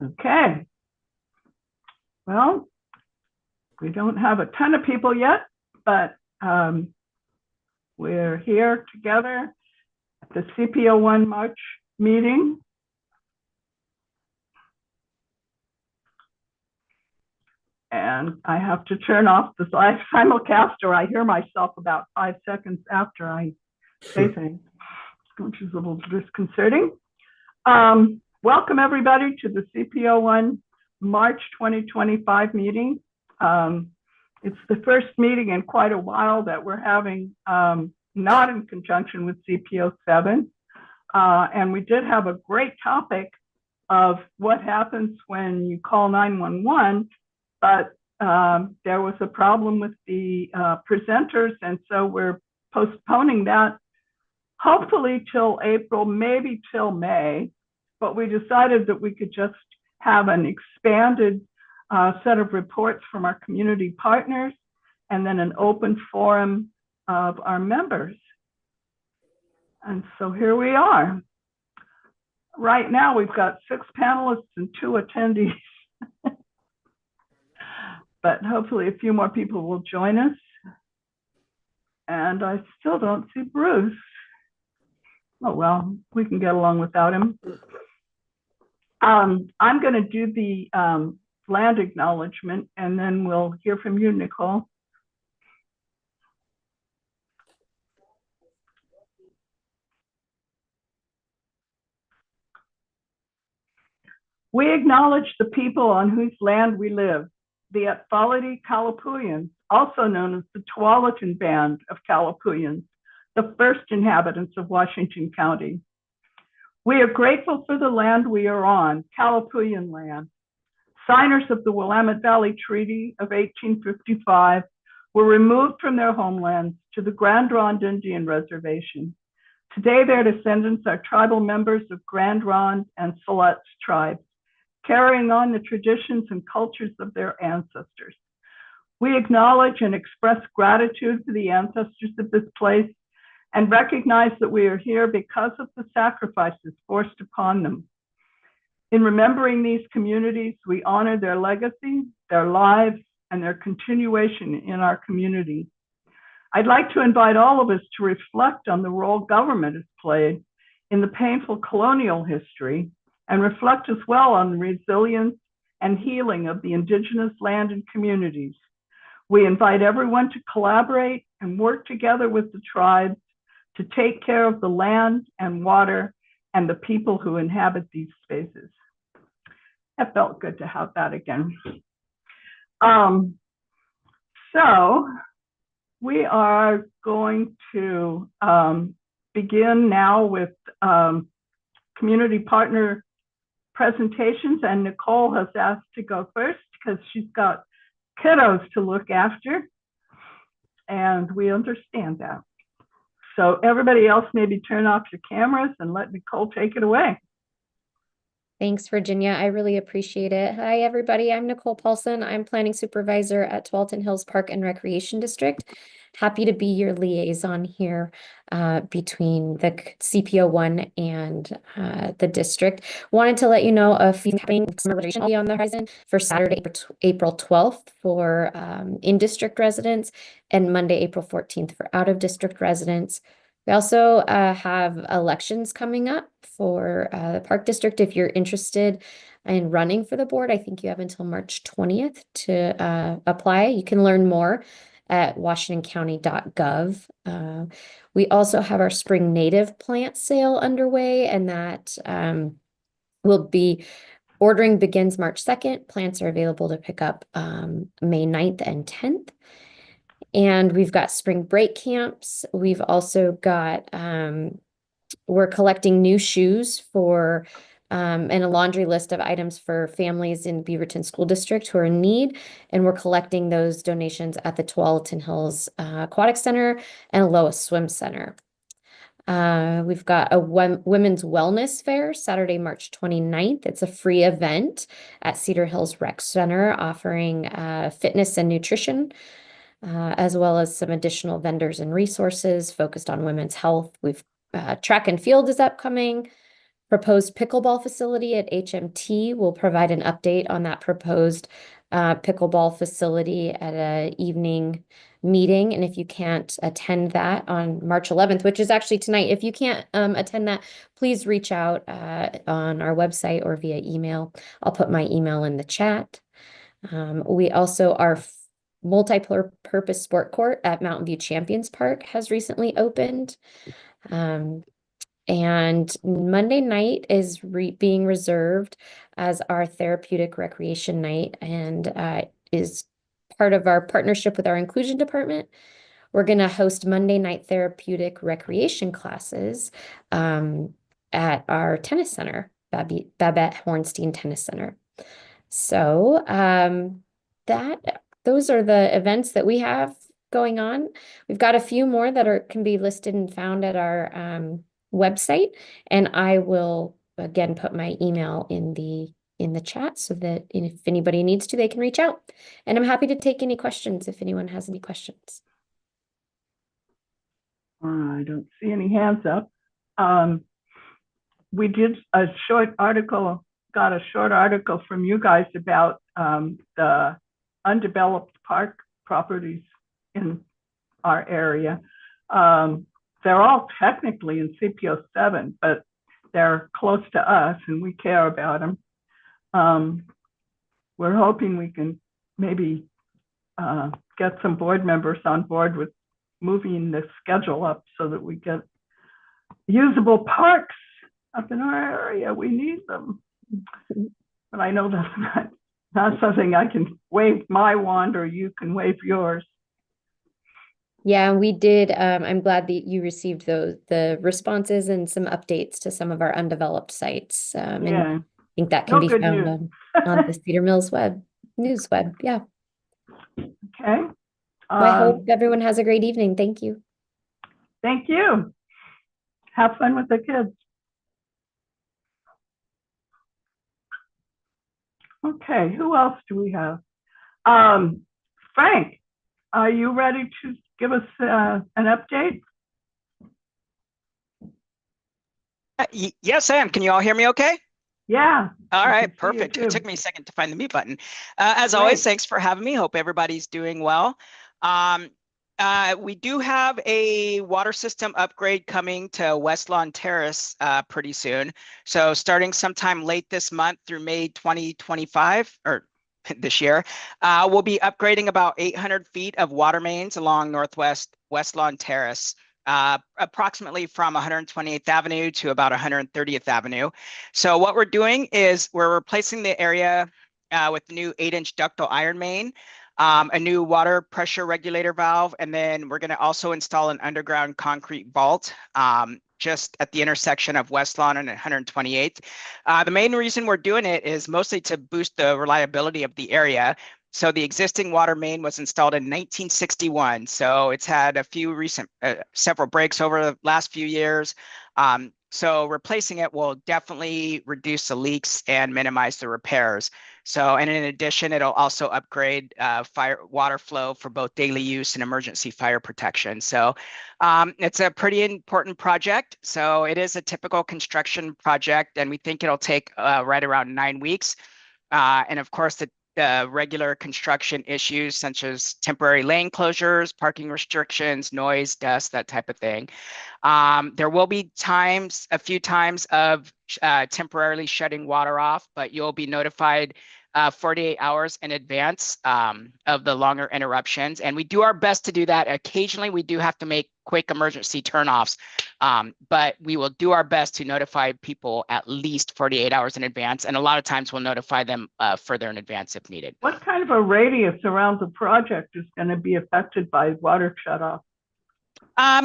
Okay. Well, we don't have a ton of people yet, but we're here together at the CPO 1 March meeting. And I have to turn off the simulcast or I hear myself about 5 seconds after I say things, which is a little disconcerting. Welcome everybody to the CPO 1 March 2025 meeting. It's the first meeting in quite a while that we're having not in conjunction with CPO 7. And we did have a great topic of what happens when you call 911, but there was a problem with the presenters, and so we're postponing that hopefully till April, maybe till May, but we decided that we could just have an expanded set of reports from our community partners and then an open forum of our members. And so here we are. Right now we've got 6 panelists and 2 attendees, but hopefully a few more people will join us. And I still don't see Bruce. Oh, well, we can get along without him. I'm going to do the land acknowledgement, and then we'll hear from you, Nicole. We acknowledge the people on whose land we live, the Atfality Kalapuyans, also known as the Tualatin Band of Kalapuyans, the first inhabitants of Washington County. We are grateful for the land we are on, Kalapuyan land. Signers of the Willamette Valley Treaty of 1855 were removed from their homelands to the Grand Ronde Indian Reservation. Today, their descendants are tribal members of Grand Ronde and Siletz tribes, carrying on the traditions and cultures of their ancestors. We acknowledge and express gratitude for the ancestors of this place and recognize that we are here because of the sacrifices forced upon them. In remembering these communities, we honor their legacy, their lives, and their continuation in our community. I'd like to invite all of us to reflect on the role government has played in the painful colonial history and reflect as well on the resilience and healing of the indigenous land and communities. We invite everyone to collaborate and work together with the tribes to take care of the land and water and the people who inhabit these spaces. That felt good to have that again. So we are going to begin now with community partner presentations, and Nicole has asked to go first because she's got kiddos to look after, and we understand that. So everybody else, maybe turn off your cameras and let Nicole take it away. Thanks, Virginia. I really appreciate it. Hi, everybody. I'm Nicole Paulson. I'm Planning Supervisor at Tualatin Hills Park and Recreation District. Happy to be your liaison here between the CPO 1 and the district. Wanted to let you know a few happening on the horizon for Saturday, April 12th for in-district residents and Monday, April 14th for out-of-district residents. We also have elections coming up for the Park District. If you're interested in running for the board, I think you have until March 20th to apply. You can learn more at washingtoncounty.gov. We also have our spring native plant sale underway, and that will be ordering begins March 2nd. Plants are available to pick up May 9th and 10th. And we've got spring break camps. We've also got, we're collecting new shoes for, and a laundry list of items for families in Beaverton School District who are in need. And we're collecting those donations at the Tualatin Hills Aquatic Center and Aloha Swim Center. We've got a women's wellness fair Saturday, March 29th. It's a free event at Cedar Hills Rec Center offering fitness and nutrition, as well as some additional vendors and resources focused on women's health. We've track and field is upcoming proposed pickleball facility at HMT. We'll provide an update on that proposed pickleball facility at an evening meeting. And if you can't attend that on March 11th, which is actually tonight, if you can't attend that, please reach out on our website or via email. I'll put my email in the chat. We also, our multi-purpose sport court at Mountain View Champions Park has recently opened. And Monday night is being reserved as our therapeutic recreation night and is part of our partnership with our inclusion department. We're going to host Monday night therapeutic recreation classes at our tennis center, Babette Hornstein Tennis Center. So those are the events that we have going on. We've got a few more that can be listed and found at our website, and I will again put my email in the chat so that if anybody needs to, they can reach out. And I'm happy to take any questions if anyone has any questions. I don't see any hands up. We did a short article, got a short article from you guys about the undeveloped park properties in our area. They're all technically in CPO 7, but they're close to us and we care about them. We're hoping we can maybe get some board members on board with moving the schedule up so that we get usable parks up in our area. We need them. But I know that's not something I can wave my wand or you can wave yours. Yeah, we did. I'm glad that you received the responses and some updates to some of our undeveloped sites. And I think that can be found on the Cedar Mills news web. Yeah. Okay. Well, I hope everyone has a great evening. Thank you. Thank you. Have fun with the kids. Okay, who else do we have? Frank, are you ready to give us an update? Yes, I am. Can you all hear me okay? Yeah. All right, perfect. It took me a second to find the mute button. As always, thanks for having me. Hope everybody's doing well. We do have a water system upgrade coming to West Lawn Terrace pretty soon. So starting sometime late this month through May 2025, or this year, we'll be upgrading about 800 feet of water mains along Northwest West Lawn Terrace, approximately from 128th Avenue to about 130th Avenue. So what we're doing is we're replacing the area with the new 8-inch ductile iron main, a new water pressure regulator valve, and then we're going to also install an underground concrete vault just at the intersection of West Lawn and 128th. The main reason we're doing it is mostly to boost the reliability of the area. So the existing water main was installed in 1961. So it's had a few several breaks over the last few years. So replacing it will definitely reduce the leaks and minimize the repairs. So, and in addition, it'll also upgrade water flow for both daily use and emergency fire protection. So it's a pretty important project. So it is a typical construction project, and we think it'll take right around 9 weeks. And of course, the regular construction issues such as temporary lane closures, parking restrictions, noise, dust, that type of thing. There will be a few times of temporarily shutting water off, but you'll be notified 48 hours in advance of the longer interruptions. And we do our best to do that. Occasionally, we do have to make quick emergency turnoffs, but we will do our best to notify people at least 48 hours in advance. And a lot of times we'll notify them further in advance if needed. What kind of a radius around the project is going to be affected by water shutoff?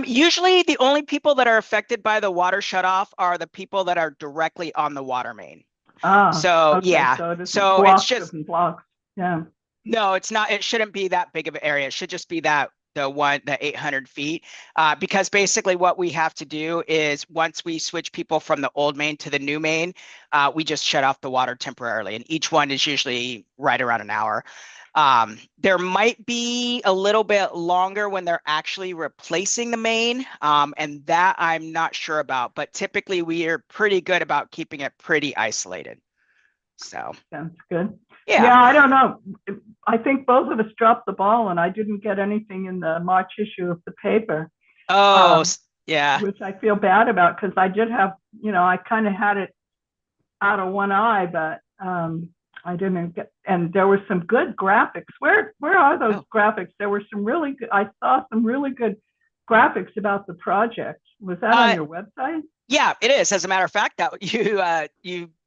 Usually the only people that are affected by the water shutoff are the people that are directly on the water main. So okay. Yeah, so it's just blocks. Yeah. No, it's not. It shouldn't be that big of an area. It should just be the 800 feet, because basically what we have to do is once we switch people from the old main to the new main, we just shut off the water temporarily, and each one is usually right around an hour. There might be a little bit longer when they're actually replacing the main, and that I'm not sure about, but typically we are pretty good about keeping it pretty isolated. So sounds good. yeah. Yeah, I don't know. I think both of us dropped the ball, and I didn't get anything in the March issue of the paper. Oh, yeah. Which I feel bad about, because I did have, I kind of had it out of one eye, but I didn't get, and there were some good graphics. Where are those graphics? There were some really good, I saw some really good graphics about the project. Was that on your website? Yeah, it is. As a matter of fact, that you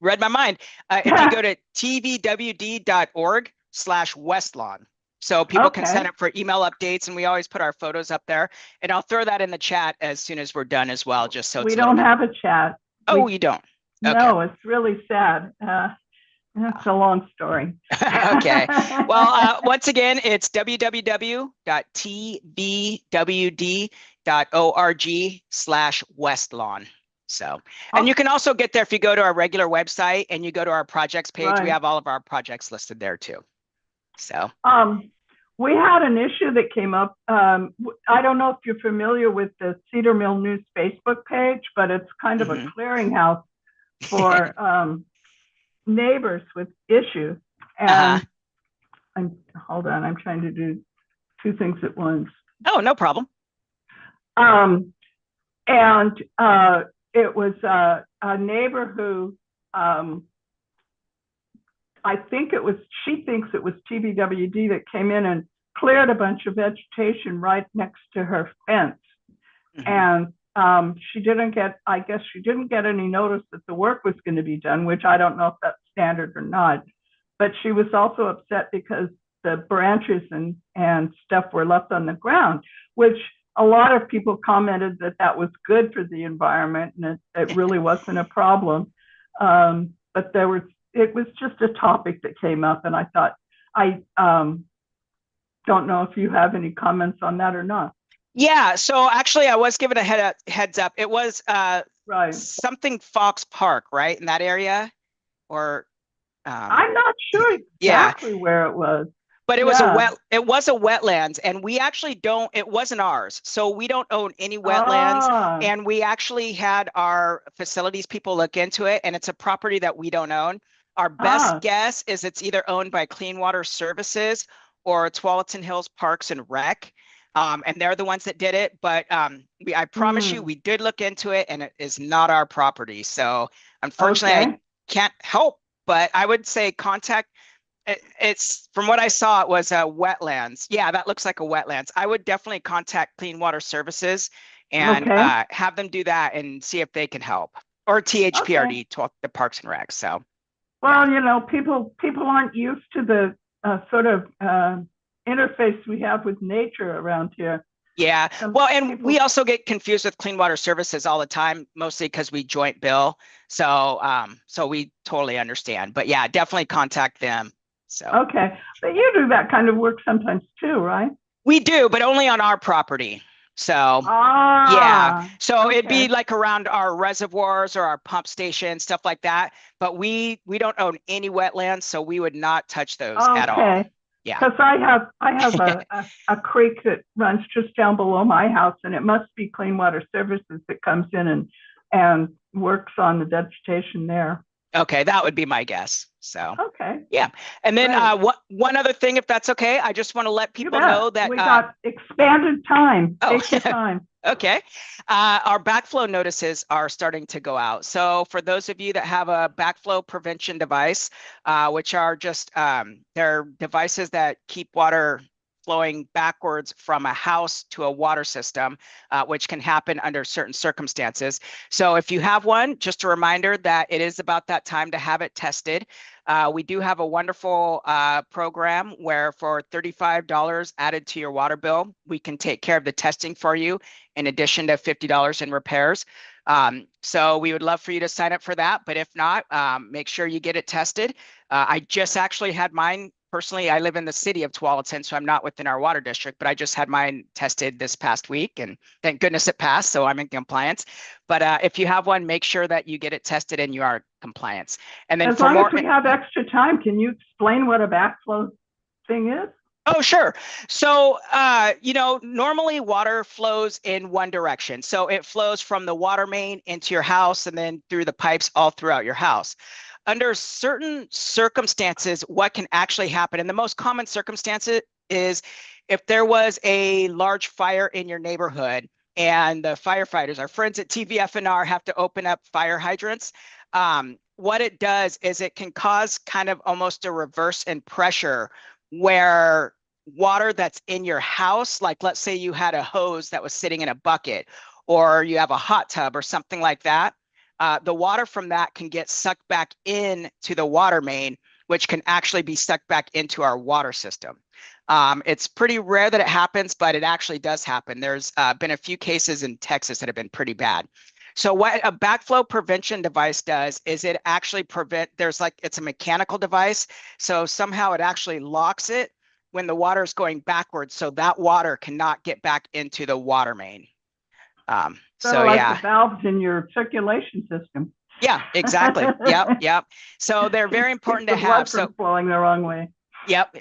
read my mind. If you go to tvwd.org/Westlawn, so people can sign up for email updates, and we always put our photos up there. And I'll throw that in the chat as soon as we're done as well, just so we don't have a chat. Oh, you don't? Okay. No, it's really sad. That's a long story. Okay. Well, once again, it's www.tvwd.org/Westlawn. So, and you can also get there if you go to our regular website and you go to our projects page. Right. We have all of our projects listed there too. So, we had an issue that came up. I don't know if you're familiar with the Cedar Mill News Facebook page, but it's kind of a clearinghouse for neighbors with issues. And hold on, I'm trying to do two things at once. Oh, no problem. It was a neighbor who she thinks it was TBWD that came in and cleared a bunch of vegetation right next to her fence. And she didn't get any notice that the work was going to be done, which I don't know if that's standard or not. But she was also upset because the branches and stuff were left on the ground, which a lot of people commented that was good for the environment, and it really wasn't a problem. But it was just a topic that came up, and I thought, I don't know if you have any comments on that or not. Yeah, so actually I was given a heads up. It was something Fox Park, right, in that area, or I'm not sure exactly where it was. But it was it was a wetlands, and we actually it wasn't ours. So we don't own any wetlands. And we actually had our facilities people look into it, and it's a property that we don't own. Our best guess is it's either owned by Clean Water Services or Tualatin Hills Parks and Rec. And they're the ones that did it. But I promise you, we did look into it, and it is not our property. So unfortunately, I can't help, but I would say contact. It's from what I saw, it was a wetlands. Yeah, that looks like a wetlands. I would definitely contact Clean Water Services and have them do that and see if they can help, or THPRD, the Parks and Recs. So, well, people aren't used to the sort of interface we have with nature around here. Yeah, well, and we also get confused with Clean Water Services all the time, mostly because we joint bill. So, so we totally understand. But yeah, definitely contact them. So but you do that kind of work sometimes too, right? We do, but only on our property. So yeah, so it'd be like around our reservoirs or our pump station, stuff like that. But we don't own any wetlands, so we would not touch those at all. Yeah, because I have a creek that runs just down below my house, and it must be Clean Water Services that comes in and works on the vegetation there. Okay, that would be my guess. So yeah, and then one other thing, if that's okay, I just want to let people know that we got expanded time. Take your time. Okay, our backflow notices are starting to go out. So for those of you that have a backflow prevention device, which are just they're devices that keep water flowing backwards from a house to a water system, which can happen under certain circumstances. So if you have one, just a reminder that it is about that time to have it tested. We do have a wonderful program where for $35 added to your water bill, we can take care of the testing for you in addition to $50 in repairs. So we would love for you to sign up for that. But if not, make sure you get it tested. I just actually had mine. Personally, I live in the city of Tualatin, so I'm not within our water district, but I just had mine tested this past week, and thank goodness it passed, so I'm in compliance. But if you have one, make sure that you get it tested and you are in compliance. And then as long as we have extra time, can you explain what a backflow thing is? Oh, sure. So, normally water flows in one direction. So it flows from the water main into your house and then through the pipes all throughout your house. Under certain circumstances, what can actually happen, and the most common circumstances is if there was a large fire in your neighborhood and the firefighters, our friends at TVFNR, have to open up fire hydrants. What it does is it can cause kind of almost a reverse in pressure where water that's in your house, like let's say you had a hose that was sitting in a bucket, or you have a hot tub or something like that, the water from that can get sucked back into the water main, which can actually be sucked back into our water system. It's pretty rare that it happens, but it actually does happen. There's been a few cases in Texas that have been pretty bad. So what a backflow prevention device does is it actually it's a mechanical device. So somehow it actually locks it when the water is going backwards, so that water cannot get back into the water main. So like yeah, the valves in your circulation system. Yeah, exactly. Yep. So they're very important to have. So flowing the wrong way. Yep.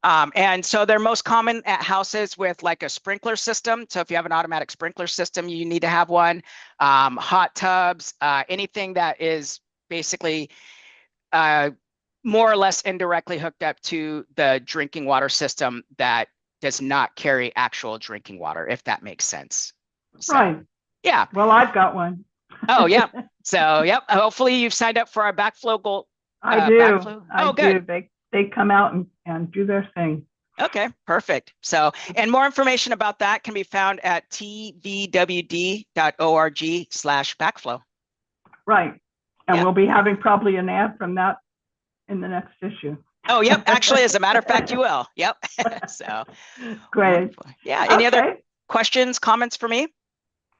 And so they're most common at houses with like a sprinkler system. So if you have an automatic sprinkler system, you need to have one. Hot tubs, anything that is basically more or less indirectly hooked up to the drinking water system that does not carry actual drinking water, if that makes sense. So, right. Yeah. Well, I've got one. Oh, yeah. So, yep. Hopefully you've signed up for our backflow goal. I do. Backflow. I good. Do. They come out and do their thing. Okay, perfect. So, and more information about that can be found at tvwd.org/backflow. Right. And we'll be having probably an ad from that in the next issue. Oh, yep. Actually, as a matter of fact, you will. Yep. So great. Wonderful. Yeah. Any other questions, comments for me?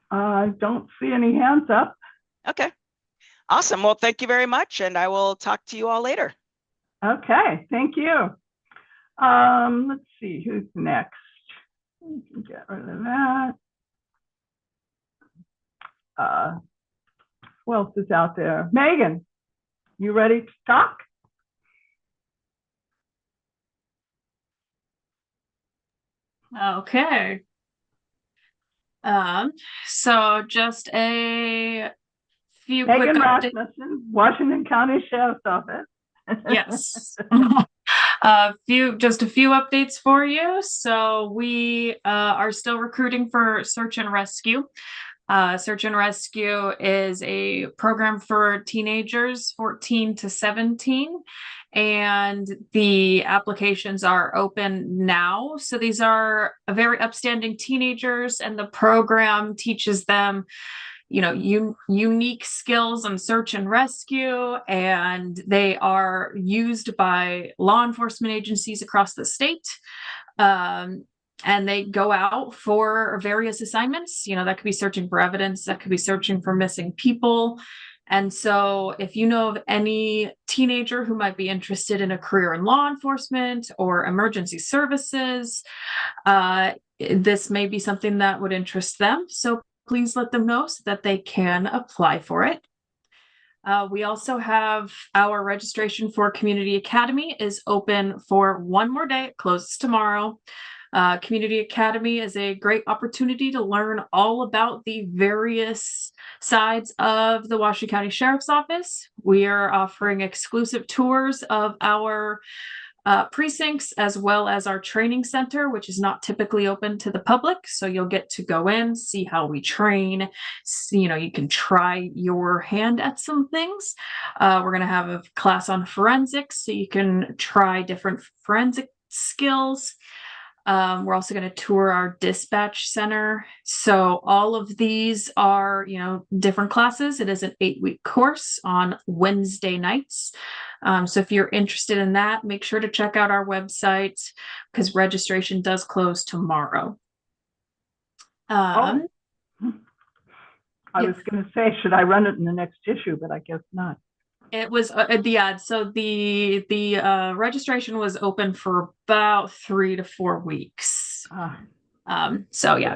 I don't see any hands up. Okay. Awesome. Well, thank you very much. And I will talk to you all later. Okay. Thank you. Let's see who's next. Get rid of that. Who else is out there? Megan, you ready to talk? Okay. So just a few Megan quick updates. Rasmussen, Washington County Sheriff's Office. Yes. Just a few updates for you. So we are still recruiting for search and rescue. Search and rescue is a program for teenagers 14 to 17, and the applications are open now. So these are very upstanding teenagers, and the program teaches them unique skills on search and rescue, and they are used by law enforcement agencies across the state. And they go out for various assignments. That could be searching for evidence, that could be searching for missing people. And so if you know of any teenager who might be interested in a career in law enforcement or emergency services, this may be something that would interest them. So please let them know so that they can apply for it. We also have our registration for Community Academy is open for one more day. It closes tomorrow. Community Academy is a great opportunity to learn all about the various sides of the Washington County Sheriff's Office. We are offering exclusive tours of our precincts, as well as our training center, which is not typically open to the public. So you'll get to go in, see how we train. You can try your hand at some things. We're going to have a class on forensics, so you can try different forensic skills. We're also going to tour our dispatch center. So all of these are, different classes. It is an 8-week course on Wednesday nights. So if you're interested in that, make sure to check out our website, because registration does close tomorrow. I was going to say, should I run it in the next issue? But I guess not. It was the ad. So the registration was open for about 3 to 4 weeks. So yeah,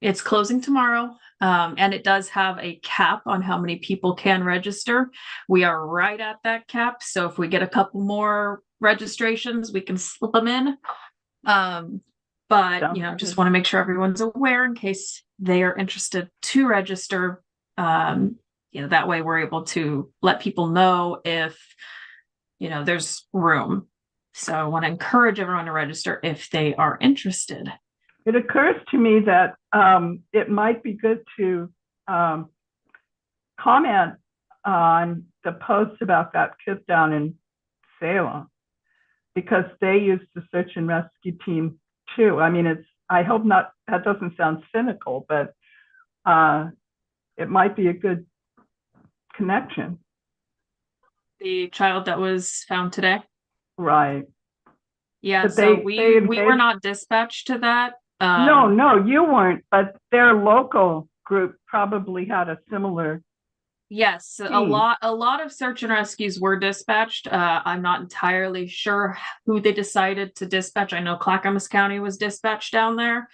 it's closing tomorrow. And it does have a cap on how many people can register. We are right at that cap. So if we get a couple more registrations, we can slip them in. But Sounds you know, just good. want to make sure everyone's aware in case they are interested to register. You know, that way we're able to let people know if, you know, there's room. So I want to encourage everyone to register if they are interested. It occurs to me that it might be good to comment on the post about that kid down in Salem, because they used the search and rescue team too. I mean, I hope not, that doesn't sound cynical, but it might be a good connection. The child that was found today. Right. Yeah, But so they we were engaged- not dispatched to that. No, you weren't, but their local group probably had a similar. Yes, a lot of search and rescues were dispatched. I'm not entirely sure who they decided to dispatch. I know Clackamas County was dispatched down there.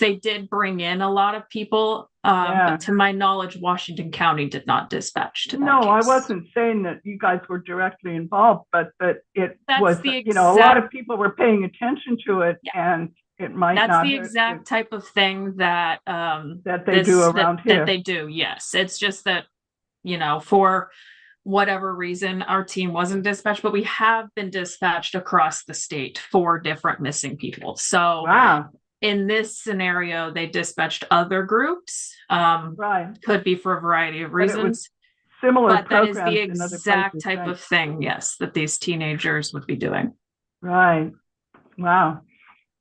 They did bring in a lot of people, but to my knowledge, Washington County did not dispatch to that No, I case. wasn't saying that you guys were directly involved, but that it That's was, the you know, a lot exact- of people were paying attention to it, and it might That's not the hurt exact type of thing that that they do around here. That they do, yes. It's just that, you know, for whatever reason, our team wasn't dispatched, but we have been dispatched across the state for different missing people. So Wow. in this scenario, they dispatched other groups. Right. Could be for a variety of But it was reasons. similar But that is the programs in other exact places, type right? of thing, yes, that these teenagers would be doing. Right. Wow.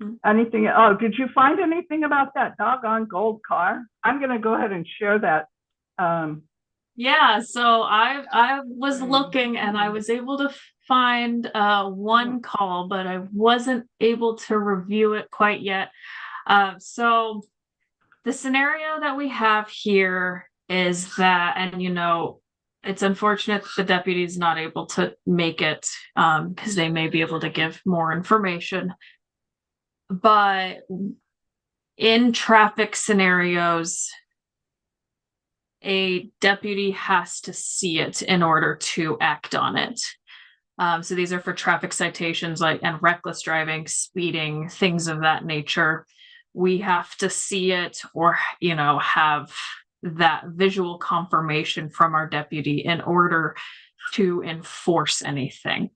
Mhm. Anything? Oh, did you find anything about that doggone gold car? I'm going to go ahead and share that. Yeah, so I was looking and I was able to find one call, but I wasn't able to review it quite yet. So the scenario that we have here is that, and you know, it's unfortunate that the deputy is not able to make it because they may be able to give more information. But in traffic scenarios, a deputy has to see it in order to act on it. So these are for traffic citations and reckless driving, speeding, things of that nature. We have to see it or, you know, have that visual confirmation from our deputy in order to enforce anything.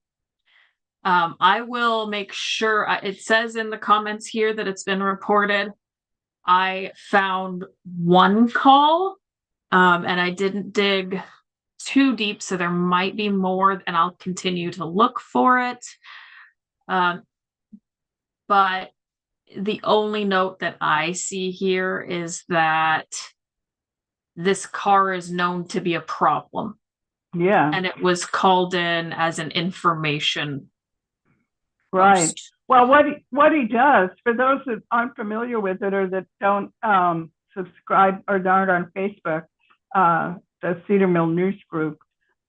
I will make sure, it says in the comments here that it's been reported. I found one call. And I didn't dig too deep, so there might be more, and I'll continue to look for it. But the only note that I see here is that this car is known to be a problem. Yeah. And it was called in as an information. Right. Post. Well, what he does, for those that aren't familiar with it or that don't subscribe or aren't on Facebook, the Cedar Mill News Group,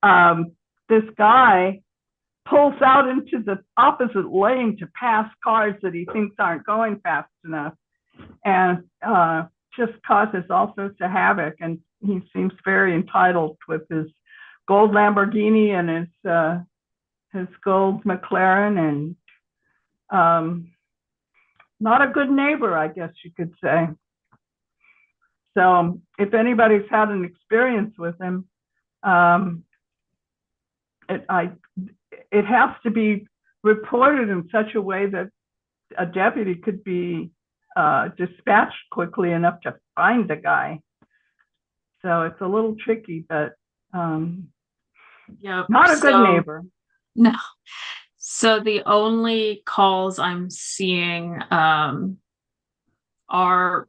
this guy pulls out into the opposite lane to pass cars that he thinks aren't going fast enough, and just causes all sorts of havoc. And he seems very entitled with his gold Lamborghini and his gold McLaren, and not a good neighbor, I guess you could say. So if anybody's had an experience with him, it has to be reported in such a way that a deputy could be dispatched quickly enough to find the guy. So it's a little tricky, but Yep. not a good neighbor. No. So the only calls I'm seeing are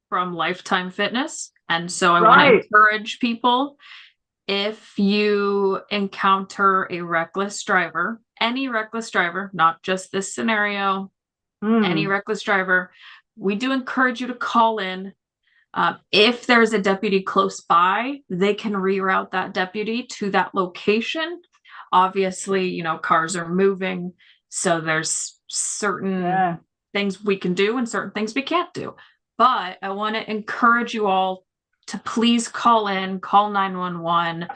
from Lifetime Fitness. And so I want to encourage people, if you encounter a reckless driver, any reckless driver, not just this scenario, any reckless driver, we do encourage you to call in. If there's a deputy close by, they can reroute that deputy to that location. Obviously, you know, cars are moving, so there's certain things we can do and certain things we can't do. But I want to encourage you all to please call 911.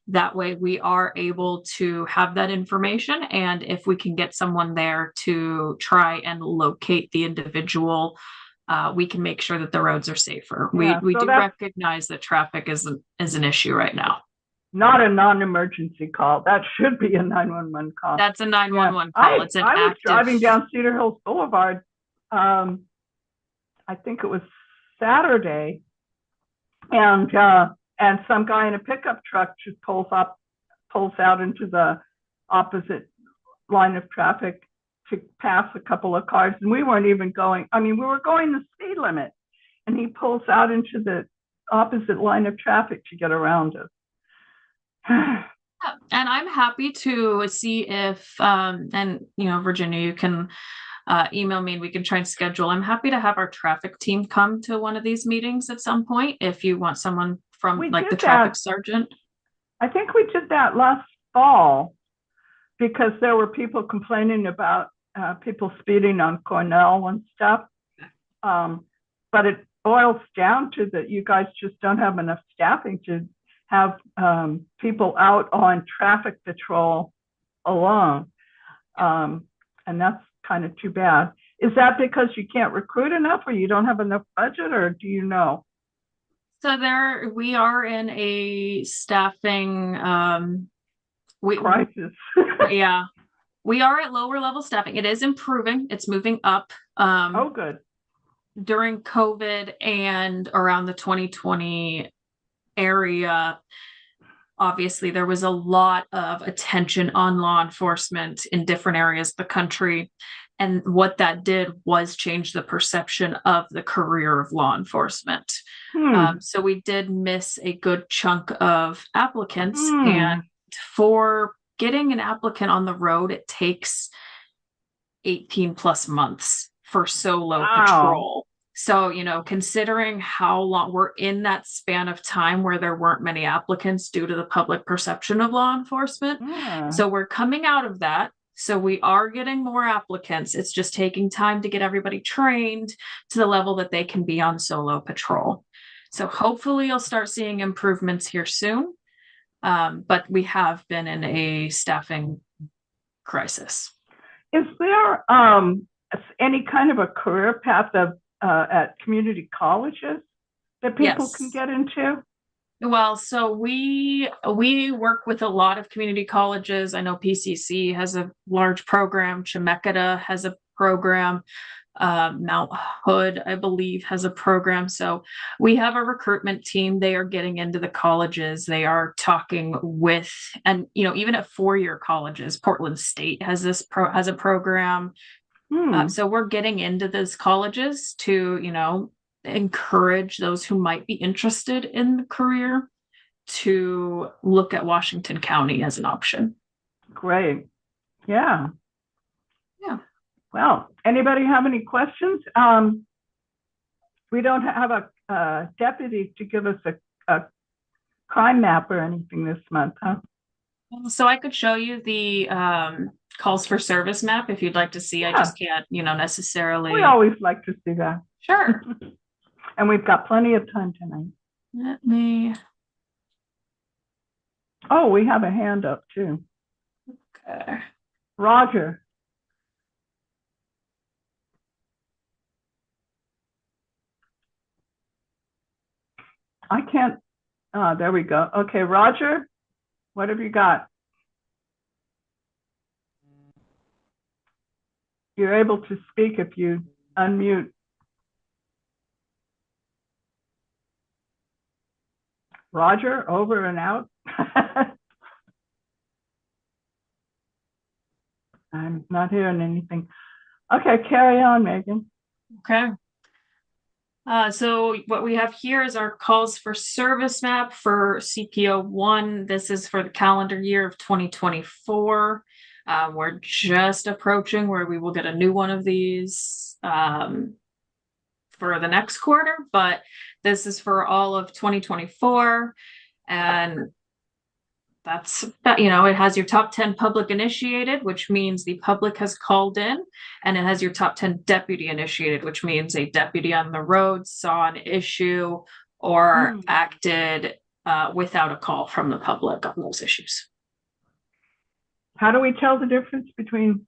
That way we are able to have that information. And if we can get someone there to try and locate the individual, we can make sure that the roads are safer. Yeah, We so do that's- recognize that traffic is an issue right now. Not a non-emergency call. That should be a 911 call. That's a 911 call. It's an I was active. driving down Cedar Hills Boulevard. I think it was Saturday, and some guy in a pickup truck just pulls out into the opposite line of traffic to pass a couple of cars, and we weren't even going. I mean, we were going the speed limit, and he pulls out into the opposite line of traffic to get around us. And I'm happy to see if, and Virginia, you can email me and we can try and schedule. I'm happy to have our traffic team come to one of these meetings at some point if you want someone from like the traffic sergeant. I think we did that last fall because there were people complaining about people speeding on Cornell and stuff. But it boils down to that you guys just don't have enough staffing to have people out on traffic patrol alone. And that's kind of too bad. Is that because you can't recruit enough or you don't have enough budget, or do you know? So we are in a staffing crisis. Yeah. We are at lower level staffing. It is improving. It's moving up. Oh, good. During COVID and around the 2020 area, obviously there was a lot of attention on law enforcement in different areas of the country. And what that did was change the perception of the career of law enforcement. So we did miss a good chunk of applicants. And for getting an applicant on the road, it takes 18 plus months for solo patrol. So, considering how long we're in that span of time where there weren't many applicants due to the public perception of law enforcement. So we're coming out of that. So we are getting more applicants. It's just taking time to get everybody trained to the level that they can be on solo patrol. So hopefully you'll start seeing improvements here soon. But we have been in a staffing crisis. Is there any kind of a career path at community colleges that people can get into? Well, so we work with a lot of community colleges. I know PCC has a large program. Chemeketa has a program. Mount Hood, I believe, has a program. So we have a recruitment team. They are getting into the colleges. They are talking with, and even at four-year colleges, Portland State has a program. So we're getting into those colleges to, encourage those who might be interested in the career to look at Washington County as an option. Great. Yeah. Well, anybody have any questions? We don't have a deputy to give us a crime map or anything this month, huh? So I could show you the calls for service map if you'd like to see. I just can't, necessarily. We always like to see that. Sure. And we've got plenty of time tonight. Let me. Oh, we have a hand up too. Okay. Roger. I can't. There we go. Okay, Roger, what have you got? You're able to speak if you unmute. Roger, over and out. I'm not hearing anything. Okay, carry on, Megan. Okay. So what we have here is our calls for service map for CPO 1. This is for the calendar year of 2024. We're just approaching where we will get a new one of these for the next quarter, but this is for all of 2024. And that's, it has your top 10 public initiated, which means the public has called in, and it has your top 10 deputy initiated, which means a deputy on the road saw an issue or acted without a call from the public on those issues. How do we tell the difference between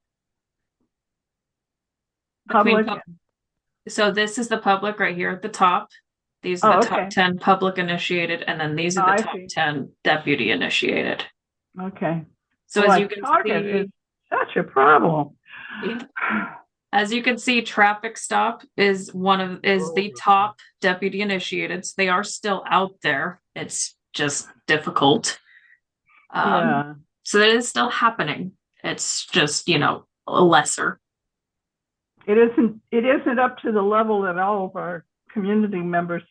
public? So this is the public right here at the top. These are the top 10 public initiated, and then these are the top 10 deputy initiated. Okay. So as you can see, it's such a problem. As you can see, traffic stop is the top deputy initiated. So they are still out there. It's just difficult. So it is still happening. It's just, lesser. It isn't up to the level that all of our community members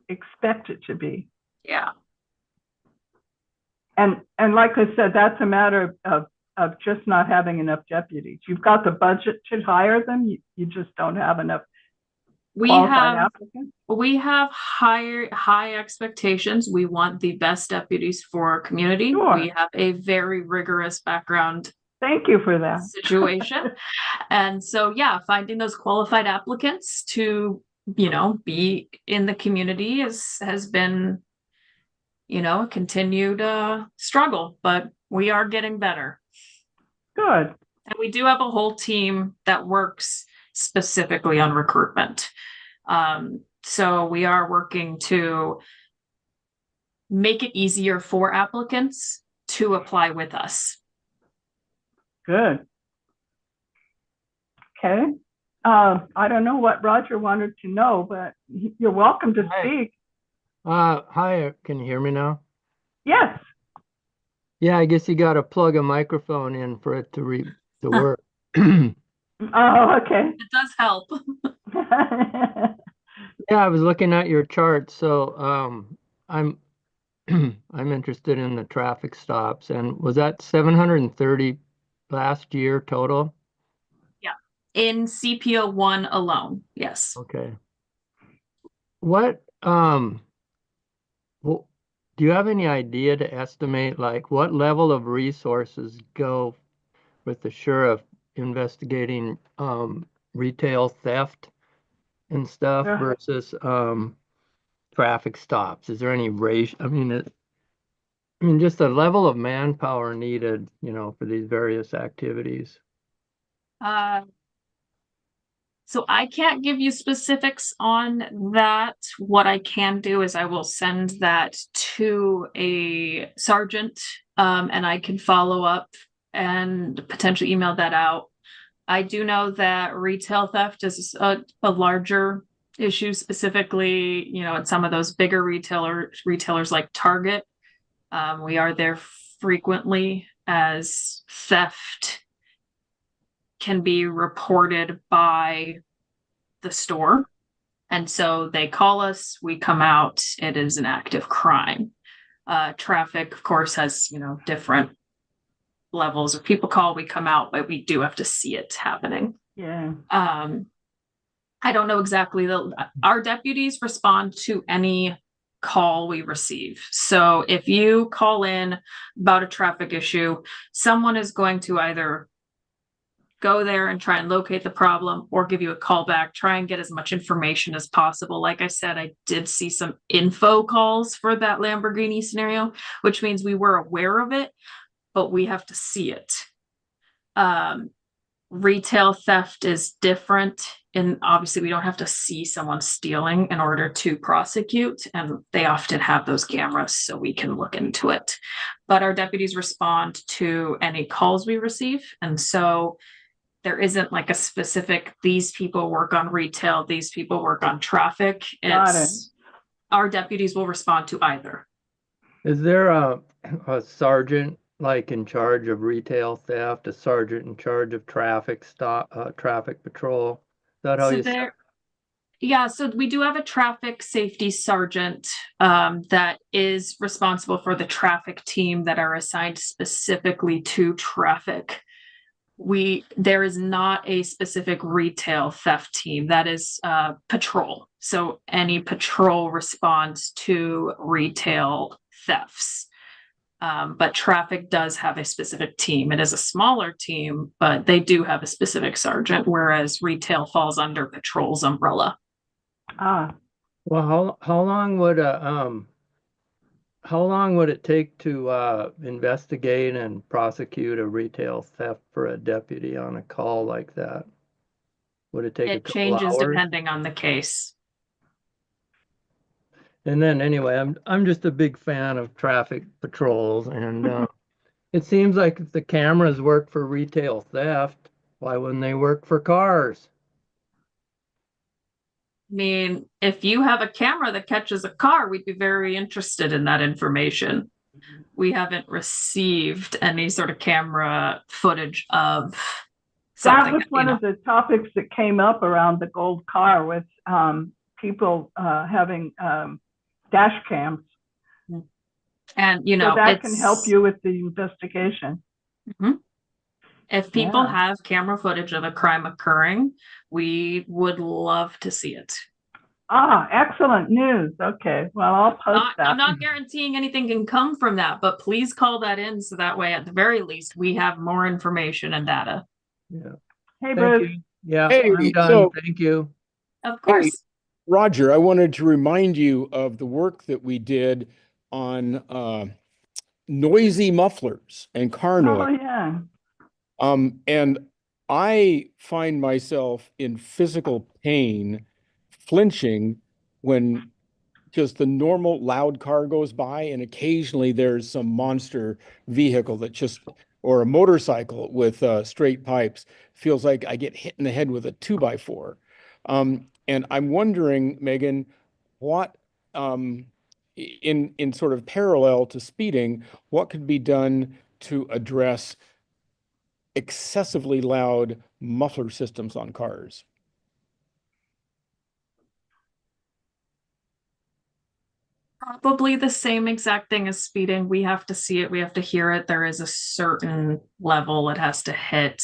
expect it to be. Yeah. And like I said, that's a matter of just not having enough deputies. You've got the budget to hire them. You just don't have enough qualified applicants. We have high expectations. We want the best deputies for our community. Sure. We have a very rigorous background. Thank you for that. Situation. And so, finding those qualified applicants to, be in the community has been, a continued struggle, but we are getting better. Good. And we do have a whole team that works specifically on recruitment. So we are working to make it easier for applicants to apply with us. Good. Okay. I don't know what Roger wanted to know, but you're welcome to speak. Hi, can you hear me now? Yes. Yeah, I guess you got to plug a microphone in for it to work. Oh, okay. It does help. Yeah, I was looking at your chart, so I'm I'm interested in the traffic stops. And was that 730 last year total? Yeah, in CPO 1 alone, yes. Okay. What well, do you have any idea to estimate like what level of resources go with the sheriff investigating retail theft and stuff versus traffic stops? Is there any ratio? I mean, just the level of manpower needed, for these various activities. So I can't give you specifics on that. What I can do is I will send that to a sergeant, and I can follow up and potentially email that out. I do know that retail theft is a larger issue, specifically, at some of those bigger retailers like Target. We are there frequently as theft can be reported by the store. And so they call us, we come out, it is an active crime. Traffic, of course, has, different levels of people call, we come out, but we do have to see it happening. Yeah. I don't know exactly. Our deputies respond to any call we receive. So if you call in about a traffic issue, someone is going to either go there and try and locate the problem or give you a call back, try and get as much information as possible. Like I said, I did see some info calls for that Lamborghini scenario, which means we were aware of it, but we have to see it. Retail theft is different, and obviously we don't have to see someone stealing in order to prosecute, and they often have those cameras so we can look into it. But our deputies respond to any calls we receive, and so there isn't like a specific, these people work on retail, these people work on traffic. Our deputies will respond to either. Is there a sergeant like in charge of retail theft, a sergeant in charge of traffic patrol? Is that how Yeah, so we do have a traffic safety sergeant that is responsible for the traffic team that are assigned specifically to traffic. There is not a specific retail theft team. That is patrol. So any patrol responds to retail thefts. But traffic does have a specific team. It is a smaller team, but they do have a specific sergeant, whereas retail falls under patrol's umbrella. Well, how long would it take to investigate and prosecute a retail theft for a deputy on a call like that? Would it take a It couple changes hours? depending on the case. And then anyway, I'm just a big fan of traffic patrols, and it seems like if the cameras work for retail theft, why wouldn't they work for cars? I mean, if you have a camera that catches a car, we'd be very interested in that information. We haven't received any sort of camera footage of That something, was one of the topics that came up around the gold car with people having dash cams. And, So that can help you with the investigation. If people Yeah. have camera footage of a crime occurring, we would love to see it. Excellent news. Okay, well, I'll post that. I'm not guaranteeing anything can come from that, but please call that in so that way, at the very least, we have more information and data. Yeah. Hey, Thank Bruce. you. Yeah, Hey, I'm done. so Thank you. Of course. Roger, I wanted to remind you of the work that we did on noisy mufflers and car Oh, noise. yeah. And I find myself in physical pain, flinching when just the normal loud car goes by, and occasionally there's some monster vehicle that just, or a motorcycle with straight pipes, feels like I get hit in the head with a 2x4. And I'm wondering, Megan, what in sort of parallel to speeding, what could be done to address excessively loud muffler systems on cars? Probably the same exact thing as speeding. We have to see it, we have to hear it. There is a certain level it has to hit.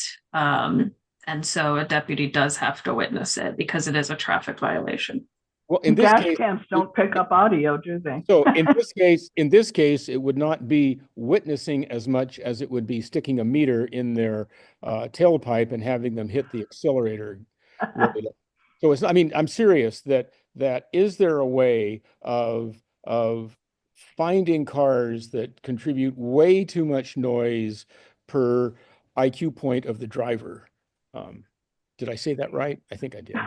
And so a deputy does have to witness it because it is a traffic violation. Well, in this Dash case, cams don't pick up audio, do they? so in this case, it would not be witnessing as much as it would be sticking a meter in their tailpipe and having them hit the accelerator. So it's, I mean, I'm serious that is there a way of finding cars that contribute way too much noise per IQ point of the driver? Did I say that right? I think I did.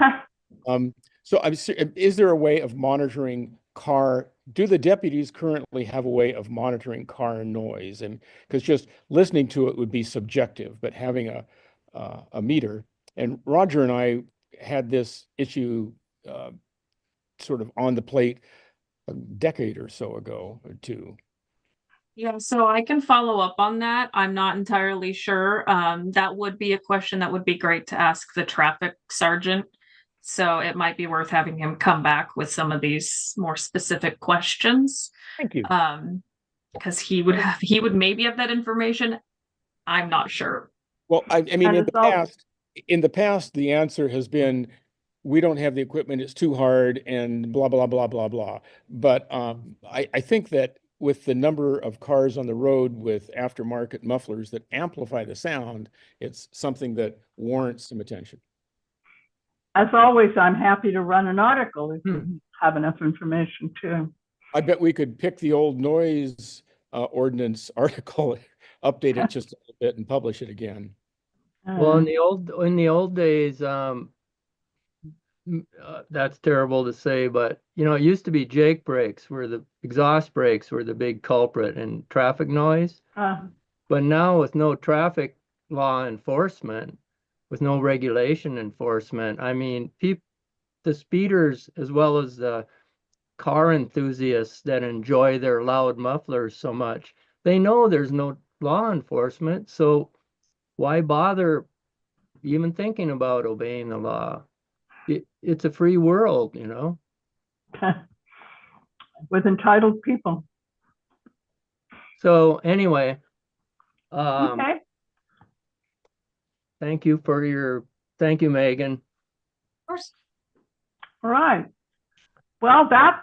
So is there a way of monitoring car? Do the deputies currently have a way of monitoring car noise? And because just listening to it would be subjective, but having a meter. And Roger and I had this issue sort of on the plate a decade or so ago or two. Yeah, so I can follow up on that. I'm not entirely sure. That would be a question that would be great to ask the traffic sergeant. So it might be worth having him come back with some of these more specific questions. Thank you. Because he would maybe have that information. I'm not sure. Well, I mean, in the past, the answer has been, we don't have the equipment, it's too hard, and blah, blah, blah, blah, blah. But I think that with the number of cars on the road with aftermarket mufflers that amplify the sound, it's something that warrants some attention. As always, I'm happy to run an article if you have enough information too. I bet we could pick the old noise ordinance article, update it just a little bit, and publish it again. Well, in the old days, that's terrible to say, but you know, it used to be Jake brakes, where the exhaust brakes were the big culprit in traffic noise. But now with no traffic law enforcement, with no regulation enforcement, I mean, the speeders as well as the car enthusiasts that enjoy their loud mufflers so much, they know there's no law enforcement, so why bother even thinking about obeying the law? It's a free world, you know. With entitled people. So anyway, Okay. thank you, Megan. Of course. All right. Well, that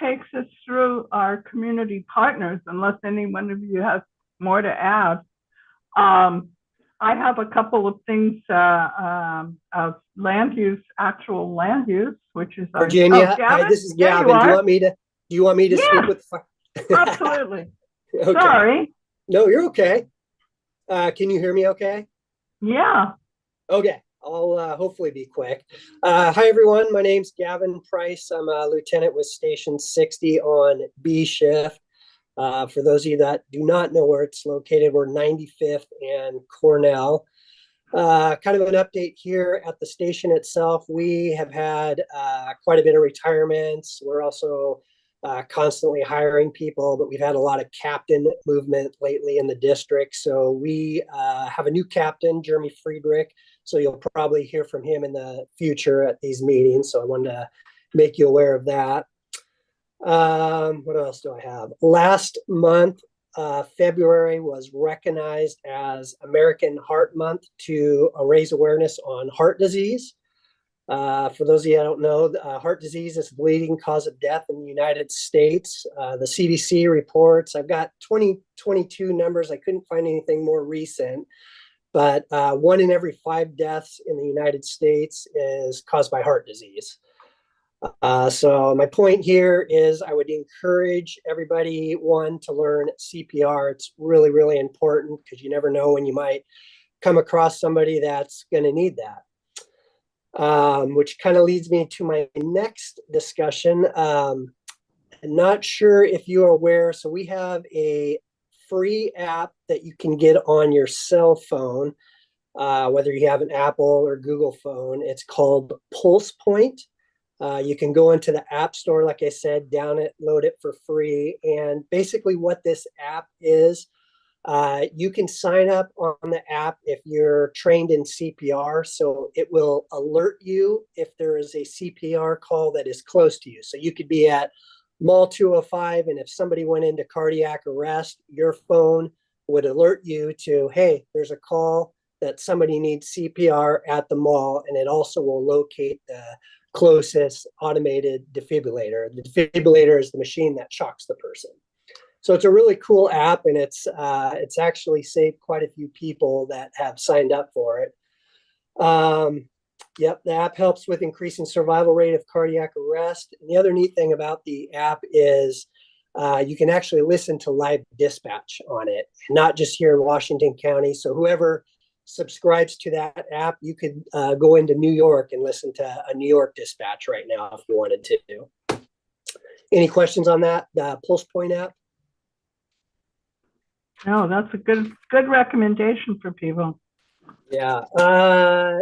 takes us through our community partners, unless any one of you has more to add. I have a couple of things of land use, actual land use, which is Virginia. Hi, Gavin? this is There you Gavin. Do you are. want me to? Do you want me to Yeah. speak with? Absolutely. Okay. Sorry. No, you're okay. Can you hear me? Okay. Yeah. Okay. I'll hopefully be quick. Hi, everyone. My name's Gavin Price. I'm a lieutenant with Station 60 on B shift. For those of you that do not know where it's located, we're 95th and Cornell. Kind of an update here at the station itself. We have had quite a bit of retirements. We're also constantly hiring people, but we've had a lot of captain movement lately in the district. So we have a new captain, Jeremy Friedrich. So you'll probably hear from him in the future at these meetings. So I wanted to make you aware of that. What else do I have? Last month, February was recognized as American Heart Month to raise awareness on heart disease. For those of you that don't know, heart disease is the leading cause of death in the United States. The CDC reports, I've got 2022 numbers. I couldn't find anything more recent, but 1 in every 5 deaths in the United States is caused by heart disease. So my point here is I would encourage everybody, one, to learn CPR. It's really, really important because you never know when you might come across somebody that's going to need that. Which kind of leads me to my next discussion. I'm not sure if you are aware, so we have a free app that you can get on your cell phone, whether you have an Apple or Google phone. It's called Pulse Point. You can go into the App Store, like I said, download it for free. And basically what this app is, you can sign up on the app if you're trained in CPR. So it will alert you if there is a CPR call that is close to you. So you could be at Mall 205, and if somebody went into cardiac arrest, your phone would alert you to, hey, there's a call that somebody needs CPR at the mall, and it also will locate the closest automated defibrillator. The defibrillator is the machine that shocks the person. So it's a really cool app, and it's actually saved quite a few people that have signed up for it. Yep, the app helps with increasing survival rate of cardiac arrest. And the other neat thing about the app is you can actually listen to live dispatch on it, not just here in Washington County. So whoever subscribes to that app, you could go into New York and listen to a New York dispatch right now if you wanted to. Any questions on that, the Pulse Point app? No, that's a good recommendation for people. Yeah.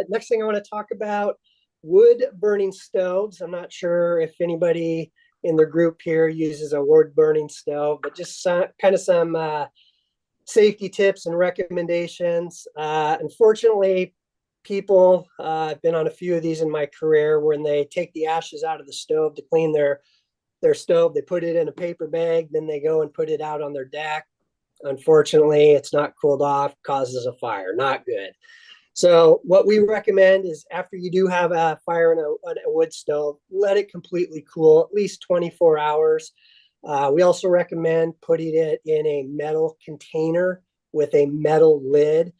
Next thing I want to talk about, wood burning stoves. I'm not sure if anybody in the group here uses a wood burning stove, but just kind of some safety tips and recommendations. Unfortunately, people, I've been on a few of these in my career, when they take the ashes out of the stove to clean their stove, they put it in a paper bag, then they go and put it out on their deck. Unfortunately, it's not cooled off, causes a fire. Not good. So what we recommend is after you do have a fire in a wood stove, let it completely cool, at least 24 hours. We also recommend putting it in a metal container with a metal lid,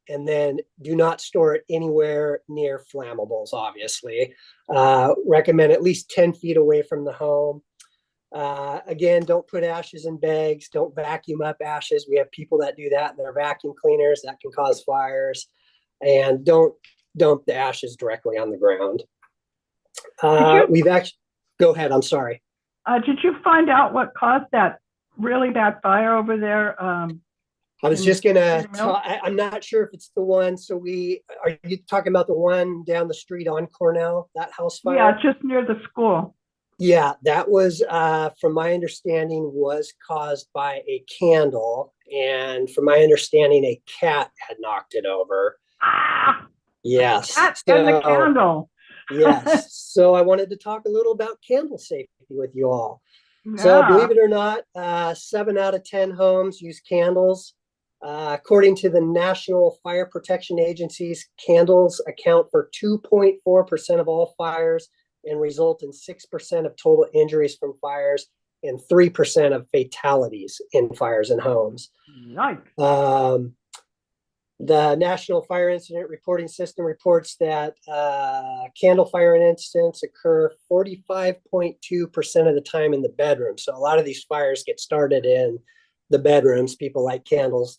and then do not store it anywhere near flammables, obviously. Recommend at least 10 feet away from the home. Again, don't put ashes in bags. Don't vacuum up ashes. We have people that do that in their vacuum cleaners. That can cause fires. And don't dump the ashes directly on the ground. We've actually, go ahead. I'm sorry. Did you find out what caused that really bad fire over there? I was just gonna I'm not sure if it's the one. So are you talking about the one down the street on Cornell, that house fire? Yeah, just near the school. Yeah, that was, from my understanding, was caused by a candle. And from my understanding, a cat had knocked it over. Ah! Yes. Cat and the candle. Yes. So I wanted to talk a little about candle safety with you all. Yeah. So believe it or not, 7 out of 10 homes use candles. According to the National Fire Protection Agencies, candles account for 2.4% of all fires and result in 6% of total injuries from fires and 3% of fatalities in fires in homes. Nice. The National Fire Incident Reporting System reports that candle fire incidents occur 45.2% of the time in the bedroom. So a lot of these fires get started in the bedrooms. People light candles.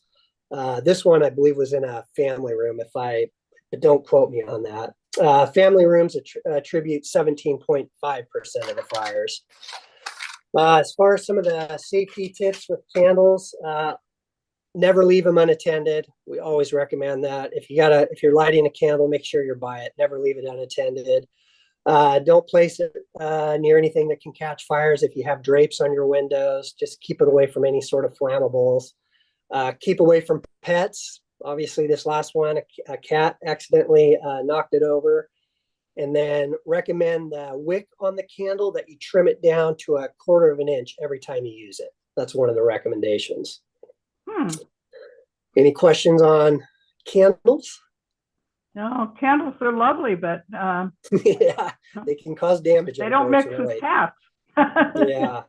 This one, I believe, was in a family room, but don't quote me on that. Family rooms attribute 17.5% of the fires. As far as some of the safety tips with candles, never leave them unattended. We always recommend that. If you're lighting a candle, make sure you're by it. Never leave it unattended. Don't place it near anything that can catch fires. If you have drapes on your windows, just keep it away from any sort of flammables. Keep away from pets. Obviously, this last one, a cat accidentally knocked it over. And then recommend the wick on the candle that you trim it down to 1/4 of an inch every time you use it. That's one of the recommendations. Any questions on candles? No, candles are lovely, but Yeah, they can cause damage. They don't mix with cats. Yeah.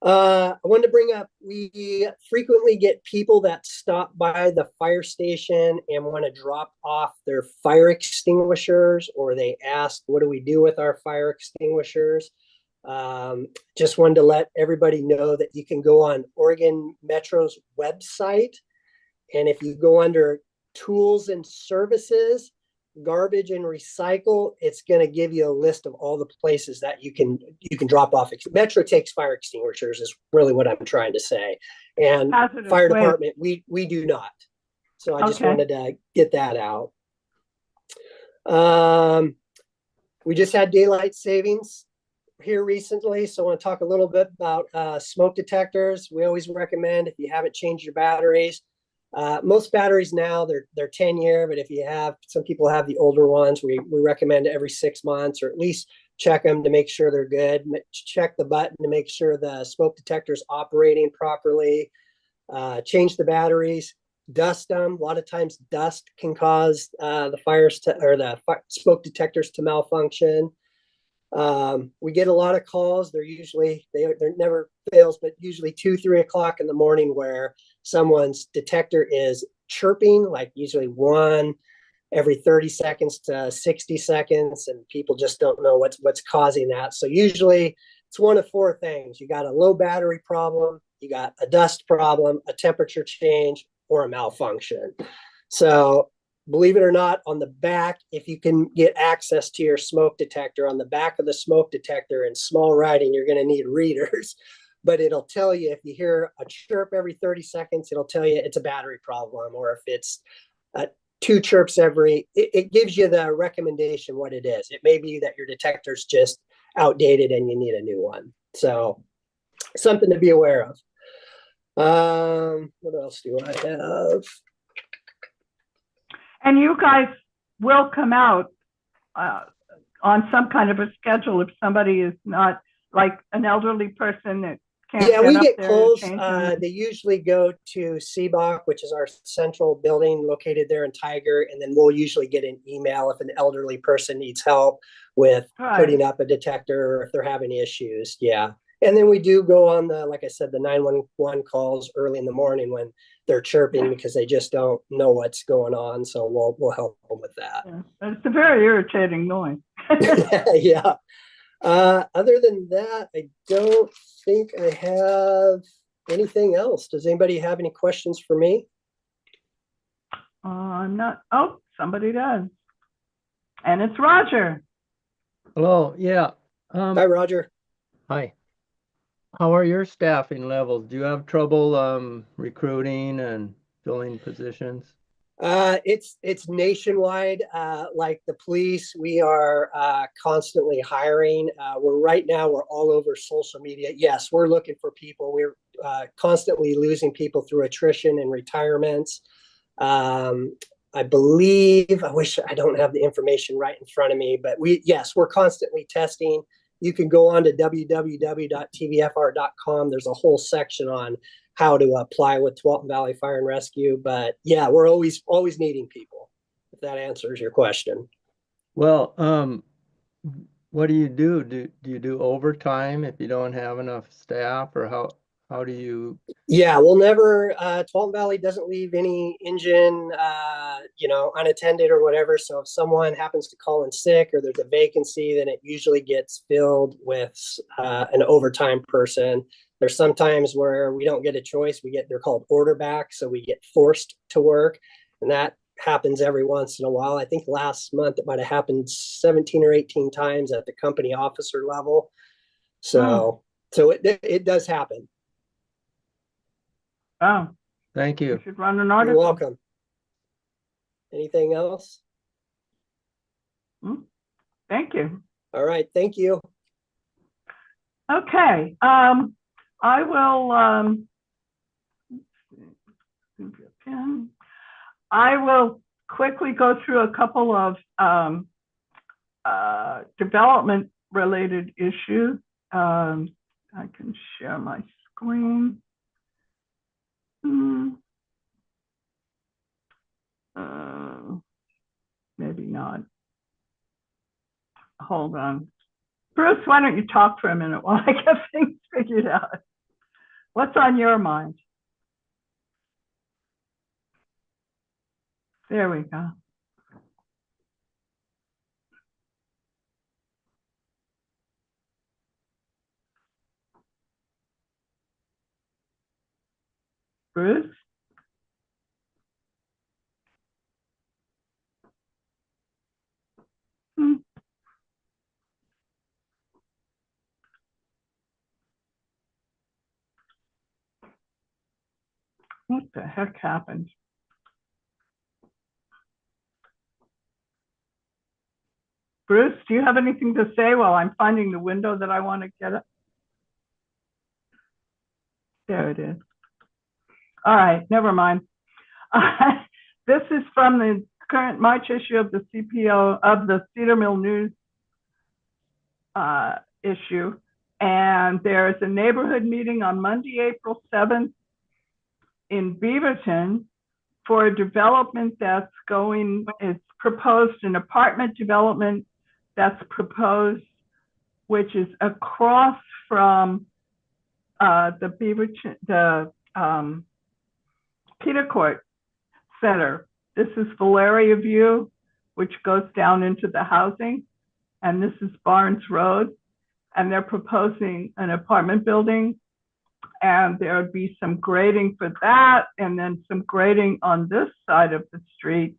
I wanted to bring up, we frequently get people that stop by the fire station and want to drop off their fire extinguishers, or they ask, what do we do with our fire extinguishers? Just wanted to let everybody know that you can go on Oregon Metro's website, and if you go under tools and services, garbage and recycle, it's going to give you a list of all the places that you can drop off. Metro takes fire extinguishers is really what I'm trying to say, and fire department, we do not. So I just wanted to get that out. We just had daylight savings here recently, so I want to talk a little bit about smoke detectors. We always recommend, if you haven't changed your batteries, most batteries now, they're 10-year, but if you have, some people have the older ones, we recommend every 6 months, or at least check them to make sure they're good. Check the button to make sure the smoke detector is operating properly. Change the batteries, dust them. A lot of times dust can cause the smoke detectors to malfunction. We get a lot of calls. They're never fails, but usually 2-3 o'clock in the morning, where someone's detector is chirping, like usually one every 30 seconds to 60 seconds, and people just don't know what's causing that. So usually it's one of 4 things. You got a low battery problem, you got a dust problem, a temperature change, or a malfunction. So believe it or not, on the back, if you can get access to your smoke detector, on the back of the smoke detector in small writing, you're going to need readers, but it'll tell you, if you hear a chirp every 30 seconds, it'll tell you it's a battery problem, or if it's 2 chirps it gives you the recommendation what it is. It may be that your detector's just outdated and you need a new one. So something to be aware of. What else do I have? And you guys will come out on some kind of a schedule if somebody is not, like an elderly person that can't. Yeah, we get calls. They usually go to CBOC, which is our central building located there in Tiger, and then we'll usually get an email if an elderly person needs help with putting up a detector, or if they're having issues. Yeah. And then we do go on like I said, the 911 calls early in the morning when they're chirping because they just don't know what's going on. So we'll help them with that. Yeah. It's a very irritating noise. Yeah. Other than that, I don't think I have anything else. Does anybody have any questions for me? Not. Oh, somebody does. And it's Roger. Hello. Yeah. Hi, Roger. Hi. How are your staffing levels? Do you have trouble recruiting and filling positions? It's nationwide. Like the police, we are constantly hiring. Right now we're all over social media. Yes, we're looking for people. We're constantly losing people through attrition and retirements. I believe, I wish I don't have the information right in front of me, but we're constantly testing. You can go on to www.tvfr.com. There's a whole section on how to apply with Tualatin Valley Fire and Rescue. But yeah, we're always needing people, if that answers your question. Well, what do you do? Do you do overtime if you don't have enough staff, or how How do you? Yeah, we'll never, Tualatin Valley doesn't leave any engine, unattended or whatever. So if someone happens to call in sick or there's a vacancy, then it usually gets filled with an overtime person. There's sometimes where we don't get a choice. They're called order back. So we get forced to work. And that happens every once in a while. I think last month it might have happened 17 or 18 times at the company officer level. So it does happen. Oh, Thank you you. should run an You're article. welcome. Anything else? Thank you. All right, thank you. Okay, I will, I will quickly go through a couple of development related issues. I can share my screen. Maybe not. Hold on. Bruce, why don't you talk for a minute while I get things figured out? What's on your mind? There we go. Bruce? What the heck happened? Bruce, do you have anything to say while I'm finding the window that I want to get it? There it is. All right, never mind. This is from the current March issue of the CPO of the Cedar Mill News issue. And there's a neighborhood meeting on Monday, April 7th in Beaverton for a development that's going, it's proposed an apartment development that's proposed, which is across from the Beaverton, the Peter Court Center. This is Valeria View, which goes down into the housing, and this is Barnes Road, and they're proposing an apartment building, and there would be some grading for that, and then some grading on this side of the street.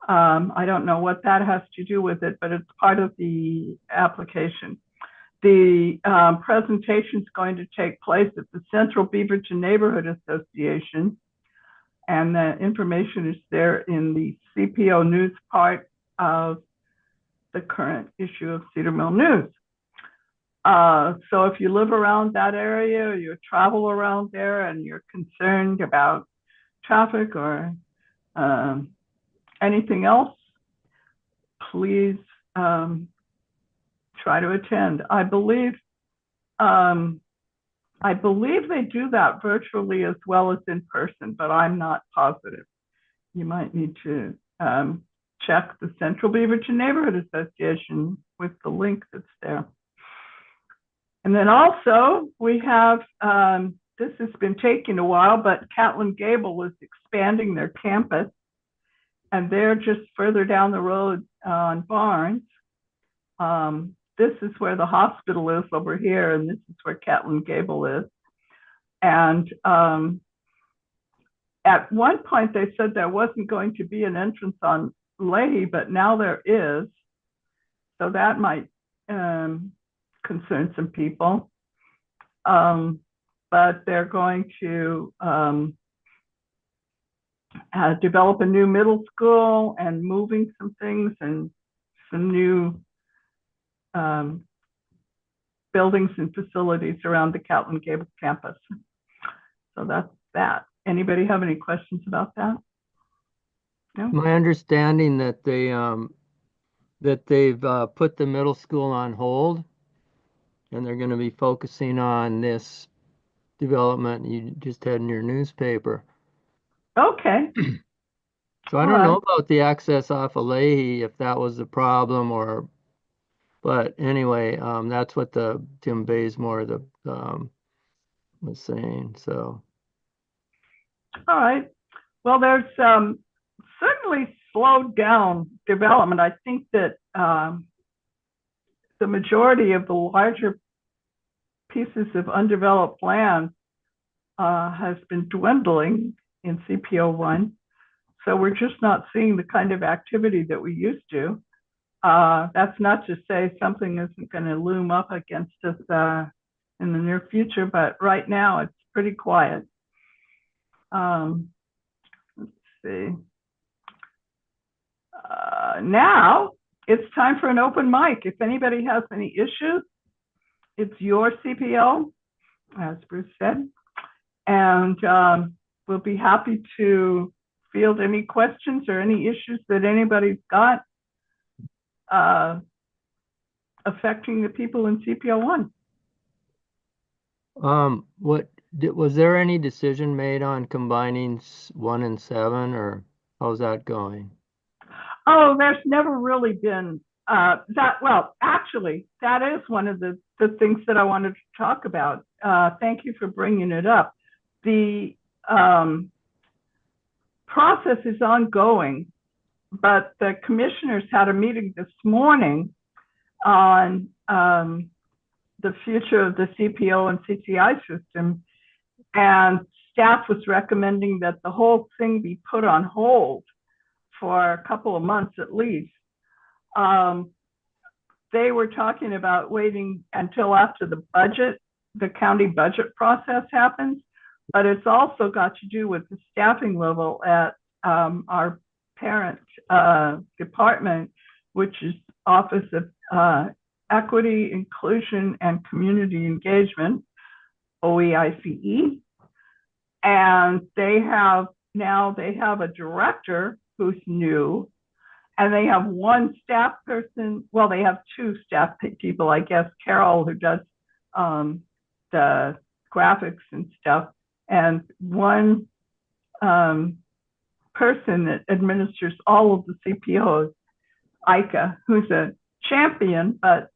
I don't know what that has to do with it, but it's part of the application. The presentation is going to take place at the Central Beaverton Neighborhood Association, and the information is there in the CPO news part of the current issue of Cedar Mill News. So if you live around that area, or you travel around there and you're concerned about traffic or anything else, please try to attend. I believe they do that virtually as well as in person, but I'm not positive. You might need to check the Central Beaverton Neighborhood Association with the link that's there. And then also we have, this has been taking a while, but Catlin Gable is expanding their campus, and they're just further down the road on Barnes. This is where the hospital is over here, and this is where Catlin Gable is. And at one point they said there wasn't going to be an entrance on Leahy, but now there is. So that might concern some people. But they're going to develop a new middle school and moving some things and some new buildings and facilities around the Catlin Gable campus. So that's that. Anybody have any questions about that? No? My understanding that they've put the middle school on hold, and they're going to be focusing on this development you just had in your newspaper. Okay. So I don't know about the access off of Leahy, if that was the problem, or, but anyway, that's what Tim Bazemore, the was saying. So, All right. Well, there's certainly slowed down development. I think that the majority of the larger pieces of undeveloped land has been dwindling in CPO1. So we're just not seeing the kind of activity that we used to. That's not to say something isn't going to loom up against us in the near future, but right now it's pretty quiet. Let's see. Now it's time for an open mic. If anybody has any issues, it's your CPO, as Bruce said, and we'll be happy to field any questions or any issues that anybody's got affecting the people in CPO1. Was there any decision made on combining 1 and 7, or how's that going? Oh, there's never really been well, actually, that is one of the things that I wanted to talk about. Thank you for bringing it up. The process is ongoing, but the commissioners had a meeting this morning on the future of the CPO and CCI system, and staff was recommending that the whole thing be put on hold for a couple of months at least. They were talking about waiting until after the county budget process happens, but it's also got to do with the staffing level at our parent department, which is Office of Equity, Inclusion, and Community Engagement, OEICE. And they have a director who's new, and they have one staff person. Well, they have two staff people, I guess, Carol, who does the graphics and stuff, and one person that administers all of the CPOs, Ika, who's a champion, but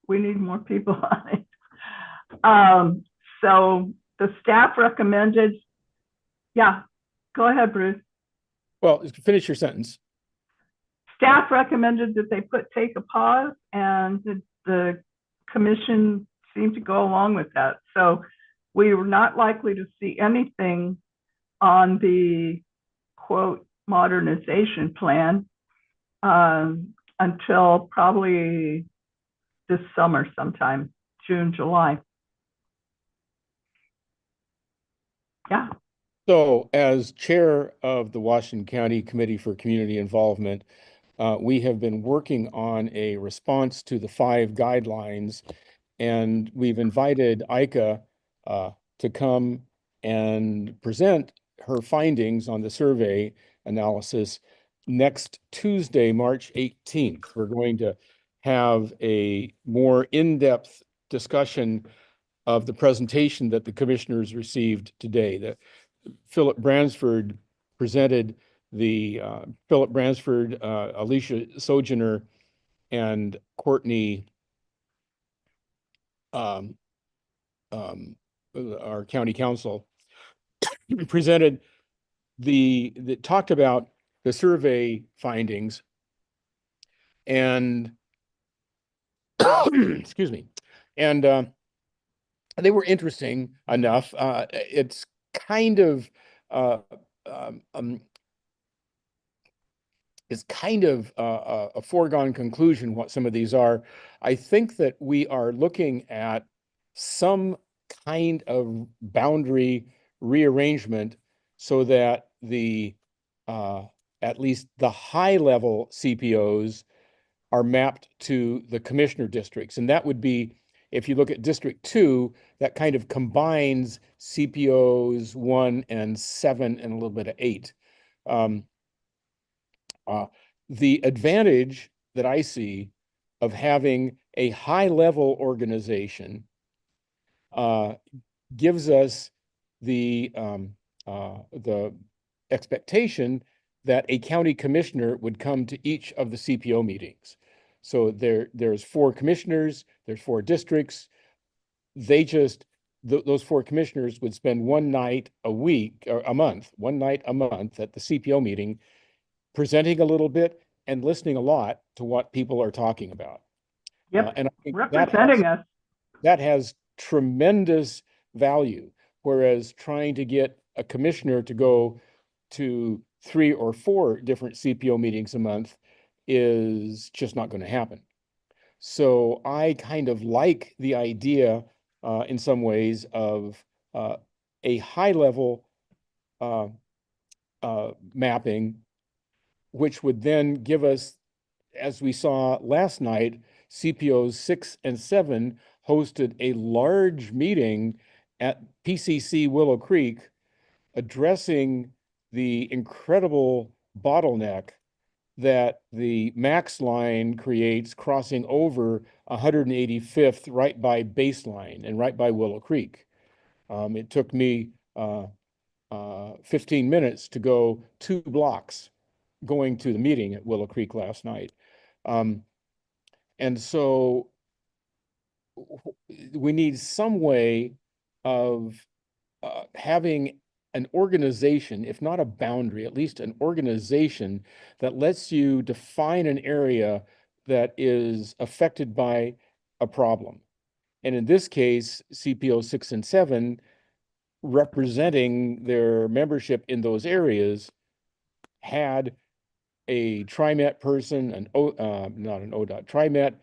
we need more people on it. So the staff recommended, yeah, go ahead, Bruce. Well, finish your sentence. Staff recommended that they take a pause, and the commission seemed to go along with that. So we were not likely to see anything on the quote modernization plan until probably this summer sometime, June, July. Yeah. So as chair of the Washington County Committee for Community Involvement, we have been working on a response to the 5 guidelines, and we've invited Ika to come and present her findings on the survey analysis next Tuesday, March 18th. We're going to have a more in-depth discussion of the presentation that the commissioners received today. Philip Bransford presented the Philip Bransford, Alicia Sojourner, and Courtney, our county council, presented that talked about the survey findings, and excuse me, and they were interesting enough. It's kind of a foregone conclusion what some of these are. I think that we are looking at some kind of boundary rearrangement so that the at least the high level CPOs are mapped to the commissioner districts. And that would be, if you look at District 2, that kind of combines CPOs 1 and 7 and a little bit of 8. The advantage that I see of having a high-level organization gives us the expectation that a county commissioner would come to each of the CPO meetings. So there's 4 commissioners, there's 4 districts. They just those four commissioners would spend one night a week or a month, one night a month at the CPO meeting, presenting a little bit and listening a lot to what people are talking about. Yep, and I think representing us. that has tremendous value. Whereas trying to get a commissioner to go to 3 or 4 different CPO meetings a month is just not going to happen. So I kind of like the idea in some ways of a high level mapping, which would then give us, as we saw last night, CPOs 6 and 7 hosted a large meeting at PCC Willow Creek addressing the incredible bottleneck that the MAX line creates crossing over 185th right by Baseline and right by Willow Creek. It took me 15 minutes to go 2 blocks going to the meeting at Willow Creek last night. And so we need some way of having an organization, if not a boundary, at least an organization that lets you define an area that is affected by a problem. And in this case, CPO 6 and 7, representing their membership in those areas, had a TriMet person, not an ODOT, TriMet,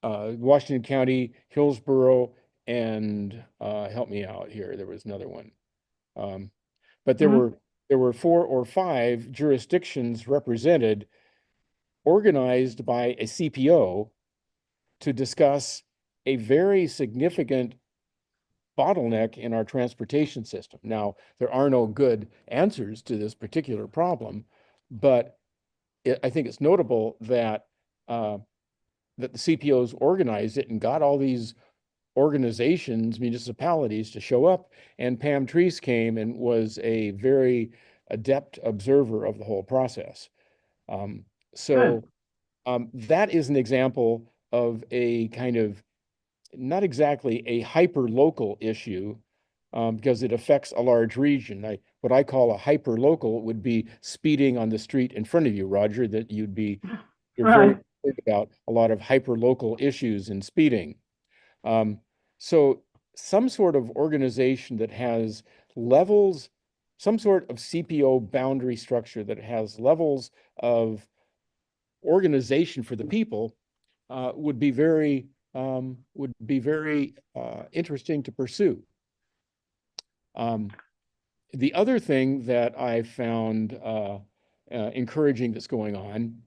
Washington County, Hillsborough, and help me out here. There was another one, but there were 4 or 5 jurisdictions represented, organized by a CPO to discuss a very significant bottleneck in our transportation system. Now, there are no good answers to this particular problem, but I think it's notable that that the CPOs organized it and got all these organizations, municipalities to show up. And Pam Treese came and was a very adept observer of the whole process. That is an example of a kind of, not exactly a hyper-local issue, because it affects a large region. What I call a hyper-local would be speeding on the street in front of you, Roger, that you're very worried about a lot of hyper-local issues in speeding. So some sort of organization that has levels, some sort of CPO boundary structure that has levels of organization for the people would be very interesting to pursue. The other thing that I found encouraging that's going on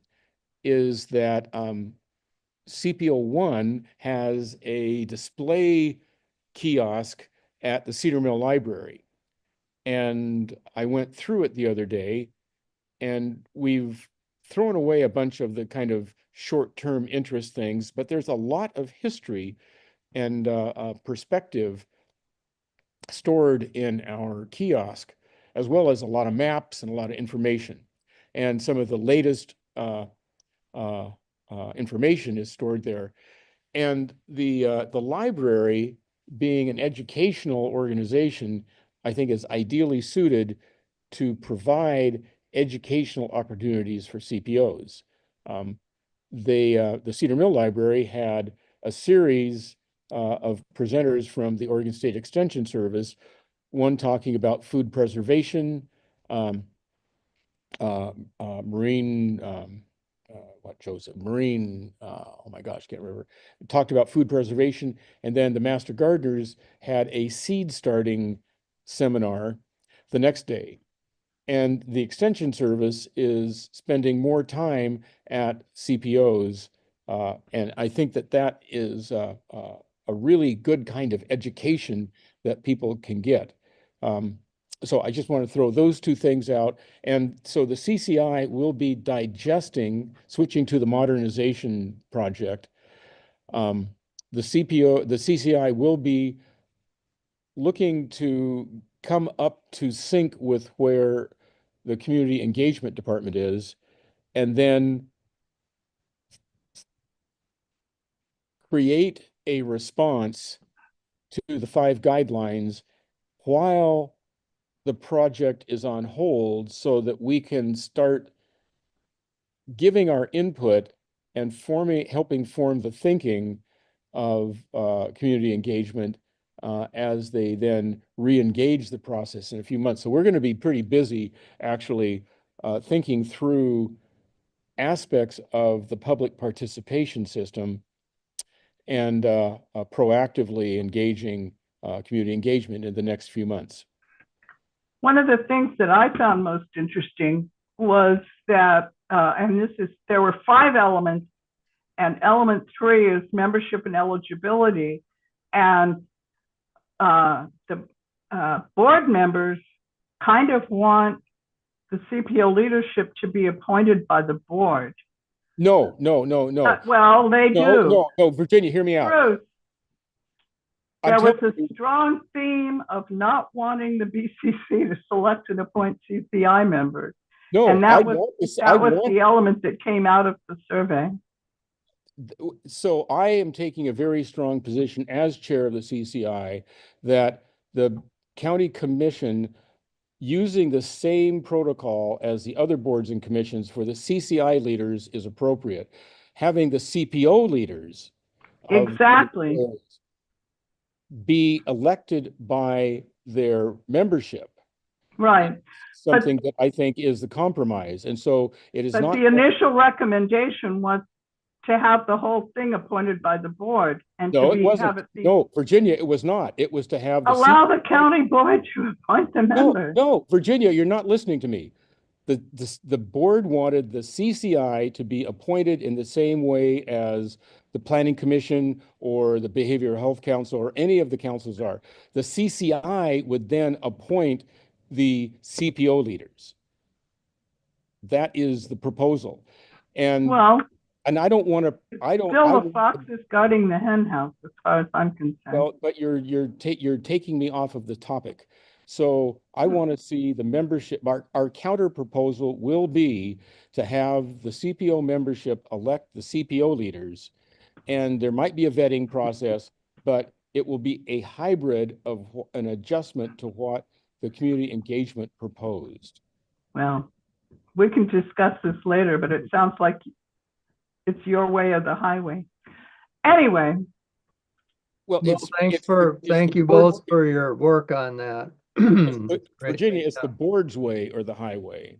is that CPO1 has a display kiosk at the Cedar Mill Library. And I went through it the other day, and we've thrown away a bunch of the kind of short-term interest things, but there's a lot of history and perspective stored in our kiosk, as well as a lot of maps and a lot of information. And some of the latest information is stored there. And the library, being an educational organization, I think is ideally suited to provide educational opportunities for CPOs. The Cedar Mill Library had a series of presenters from the Oregon State Extension Service, one talking about food preservation, marine, oh my gosh, can't remember. Talked about food preservation, and then the Master Gardeners had a seed starting seminar the next day. And the Extension Service is spending more time at CPOs, and I think that that is a really good kind of education that people can get. So I just want to throw those 2 things out. And so the CCI will be digesting, switching to the modernization project. The CCI will be looking to come up to sync with where the community engagement department is, and then create a response to the 5 guidelines while the project is on hold so that we can start giving our input and helping form the thinking of community engagement as they then re-engage the process in a few months. So we're going to be pretty busy actually thinking through aspects of the public participation system and proactively engaging community engagement in the next few months. One of the things that I found most interesting was that, there were 5 elements, and element 3 is membership and eligibility. And the board members kind of want the CPO leadership to be appointed by the board. No. Well, they do. No, Virginia, hear me out. Bruce, there was a strong theme of not wanting the BCC to select and appoint CCI members. No, and that was the element that came out of the survey. So I am taking a very strong position as chair of the CCI that the county commission, using the same protocol as the other boards and commissions for the CCI leaders, is appropriate. Having the CPO leaders exactly be elected by their membership, right? Something that I think is the compromise. And so it is not. The initial recommendation was to have the whole thing appointed by the board, and no, it wasn't. No, Virginia, it was not. It was to have allow the county board to appoint the members. No, Virginia, you're not listening to me. The board wanted the CCI to be appointed in the same way as the Planning Commission or the Behavioral Health Council or any of the councils are. The CCI would then appoint the CPO leaders. That is the proposal. And I don't want to. The fox is guarding the hen house, as far as I'm concerned. Well, but you're taking me off of the topic. So I want to see the membership. Our counter proposal will be to have the CPO membership elect the CPO leaders, and there might be a vetting process, but it will be a hybrid of an adjustment to what the community engagement proposed. Well, we can discuss this later, but it sounds like it's your way or the highway. Anyway. Well, thank you both for your work on that. Virginia, it's the board's way or the highway.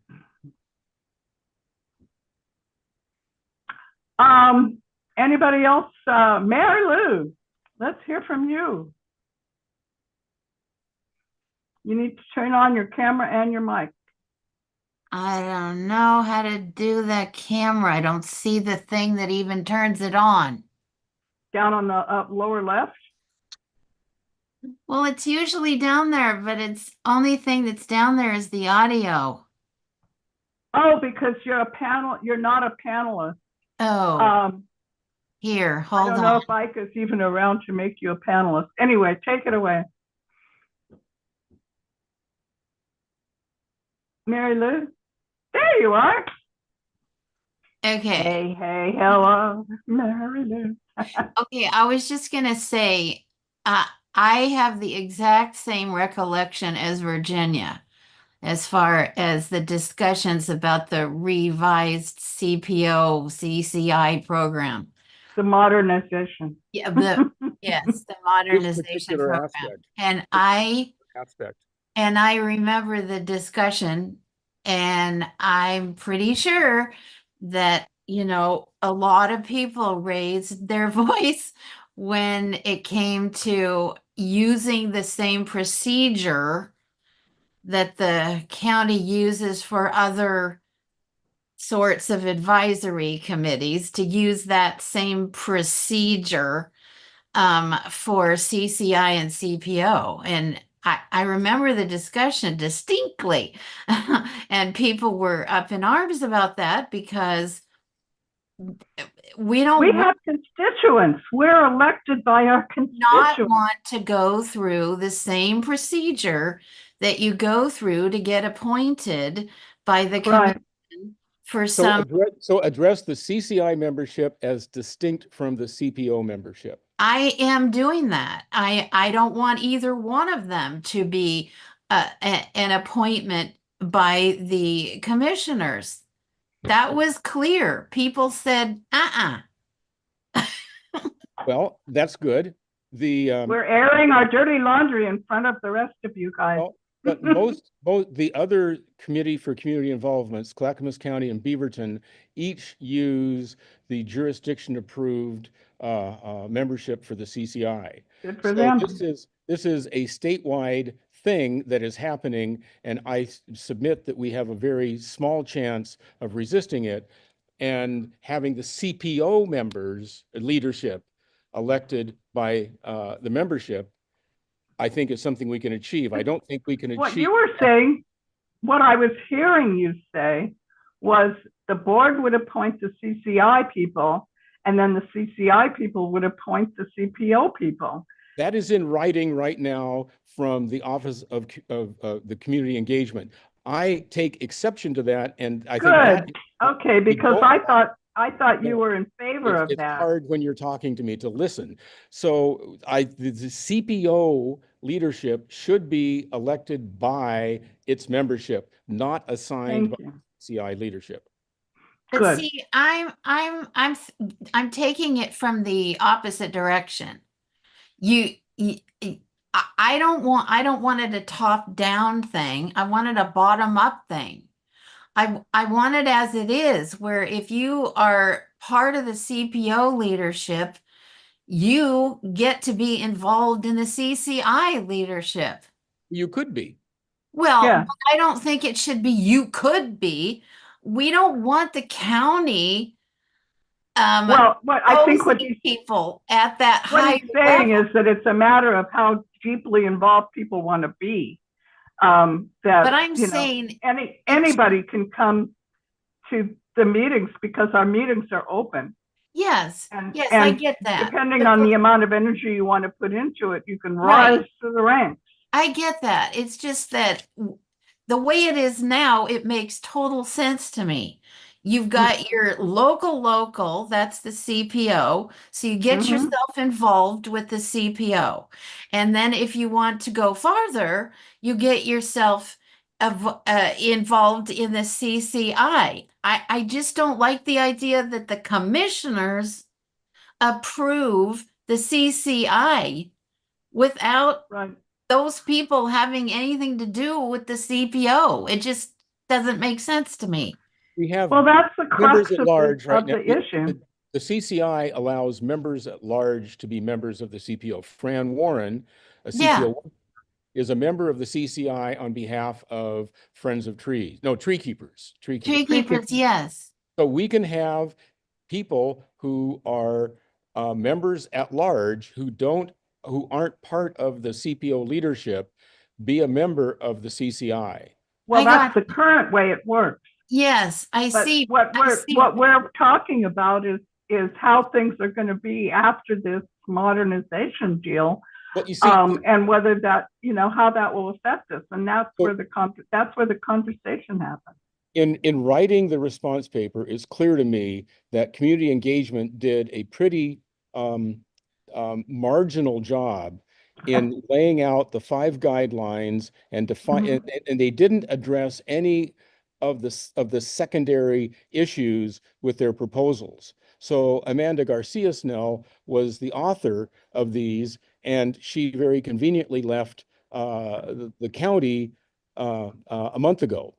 Anybody else? Mary Lou, let's hear from you. You need to turn on your camera and your mic. I don't know how to do that camera. I don't see the thing that even turns it on. Down on the lower left? Well, it's usually down there, but it's only thing that's down there is the audio. Oh, because you're not a panelist. Oh. Here, hold on. I don't know if Ike is even around to make you a panelist. Anyway, take it away. Mary Lou? There you are. Okay. Hey, hello, Mary Lou. Okay, I was just going to say, I have the exact same recollection as Virginia as far as the discussions about the revised CPO CCI program. The modernization. Yeah, yes, the modernization program. Aspect. And I remember the discussion, and I'm pretty sure that, a lot of people raised their voice when it came to using the same procedure that the county uses for other sorts of advisory committees, to use that same procedure for CCI and CPO. And I remember the discussion distinctly, and people were up in arms about that because we have constituents. We're elected by our constituents. Not want to go through the same procedure that you go through to get appointed by the commission for So some. address the CCI membership as distinct from the CPO membership. I am doing that. I don't want either one of them to be an appointment by the commissioners. That was clear. People said, Well, that's good. We're airing our dirty laundry in front of the rest of you guys. Well, but most the other committee for community involvements, Clackamas County and Beaverton, each use the jurisdiction approved membership for the CCI. Good for So them. this is a statewide thing that is happening, and I submit that we have a very small chance of resisting it, and having the CPO members leadership elected by the membership, I think is something we can achieve. I don't think we can achieve. What you were saying, what I was hearing you say was the board would appoint the CCI people, and then the CCI people would appoint the CPO people. That is in writing right now from the Office of the Community Engagement. I take exception to that, and I think that. Okay, because I thought you were in favor of it's that. hard when you're talking to me to listen. So the CPO leadership should be elected by its membership, not assigned by CI leadership. but Good. see, I'm taking it from the opposite direction. I don't want it a top down thing. I wanted a bottom up thing. I want it as it is, where if you are part of the CPO leadership, you get to be involved in the CCI leadership. You could be. Well, Yeah. but I don't think it should be you could be. We don't want the county Well, I think what posting people at that what high he's saying level. is that it's a matter of how deeply involved people want to be. That, But I'm you know, saying anybody can come to the meetings because our meetings are open. yes, And, yes, and I get that. depending But on the amount of energy you want to put into it, you can rise to the ranks. I get that. It's just that the way it is now, it makes total sense to me. You've got your local, that's the CPO. So you get yourself involved with the CPO. And then if you want to go farther, you get yourself involved in the CCI. I just don't like the idea that the commissioners approve the CCI without those people having anything to do with the CPO. It just doesn't make sense to me. We have that's the crux members at large right now. The issue. The CCI allows members at large to be members of the CPO. Fran Warren, a CPO, is a member of the CCI on behalf of Friends of Trees. No, Tree Keepers. Tree Keepers, yes. So we can have people who are members at large who aren't part of the CPO leadership be a member of the CCI. Well, that's the current way it works. Yes, I see. What we're talking about is how things are going to be after this modernization deal, but you see, and whether that, how that will affect us, and that's where the conversation happens. In writing the response paper, it's clear to me that community engagement did a pretty marginal job in laying out the 5 guidelines and define, and they didn't address any of the secondary issues with their proposals. So Amanda Garcia Snell was the author of these, and she very conveniently left the county a month ago.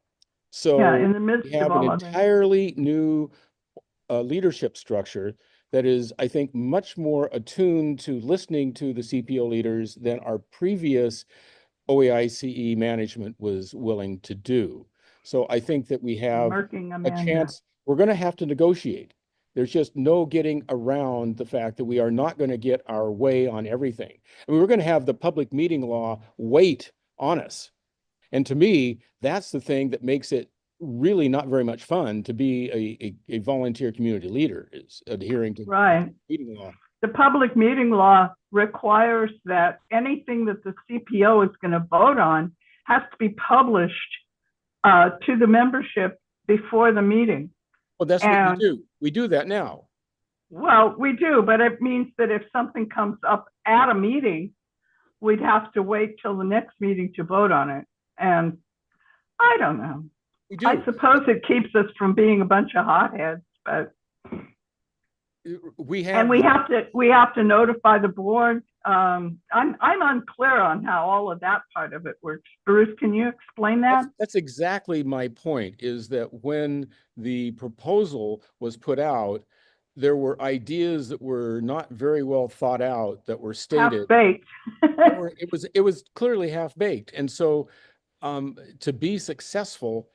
So in the midst we have of an all entirely new leadership structure that is, I think, much more attuned to listening to the CPO leaders than our previous OAICE management was willing to do. So I think that we have a chance. We're going to have to negotiate. There's just no getting around the fact that we are not going to get our way on everything. I mean, we're going to have the public meeting law wait on us. And to me, that's the thing that makes it really not very much fun to be a volunteer community leader, is adhering to the meeting law. The public meeting law requires that anything that the CPO is going to vote on has to be published to the membership before the meeting. Well, that's what we And do. We do that now. well, we do, but it means that if something comes up at a meeting, we'd have to wait till the next meeting to vote on it. And I don't know. We do. I suppose it keeps us from being a bunch of hotheads, but We and we have to notify the board. I'm unclear on how all of that part of it works. Bruce, can you explain that? That's exactly my point, is that when the proposal was put out, there were ideas that were not very well thought out that were stated. Half-baked. It was clearly half-baked. And so to be successful,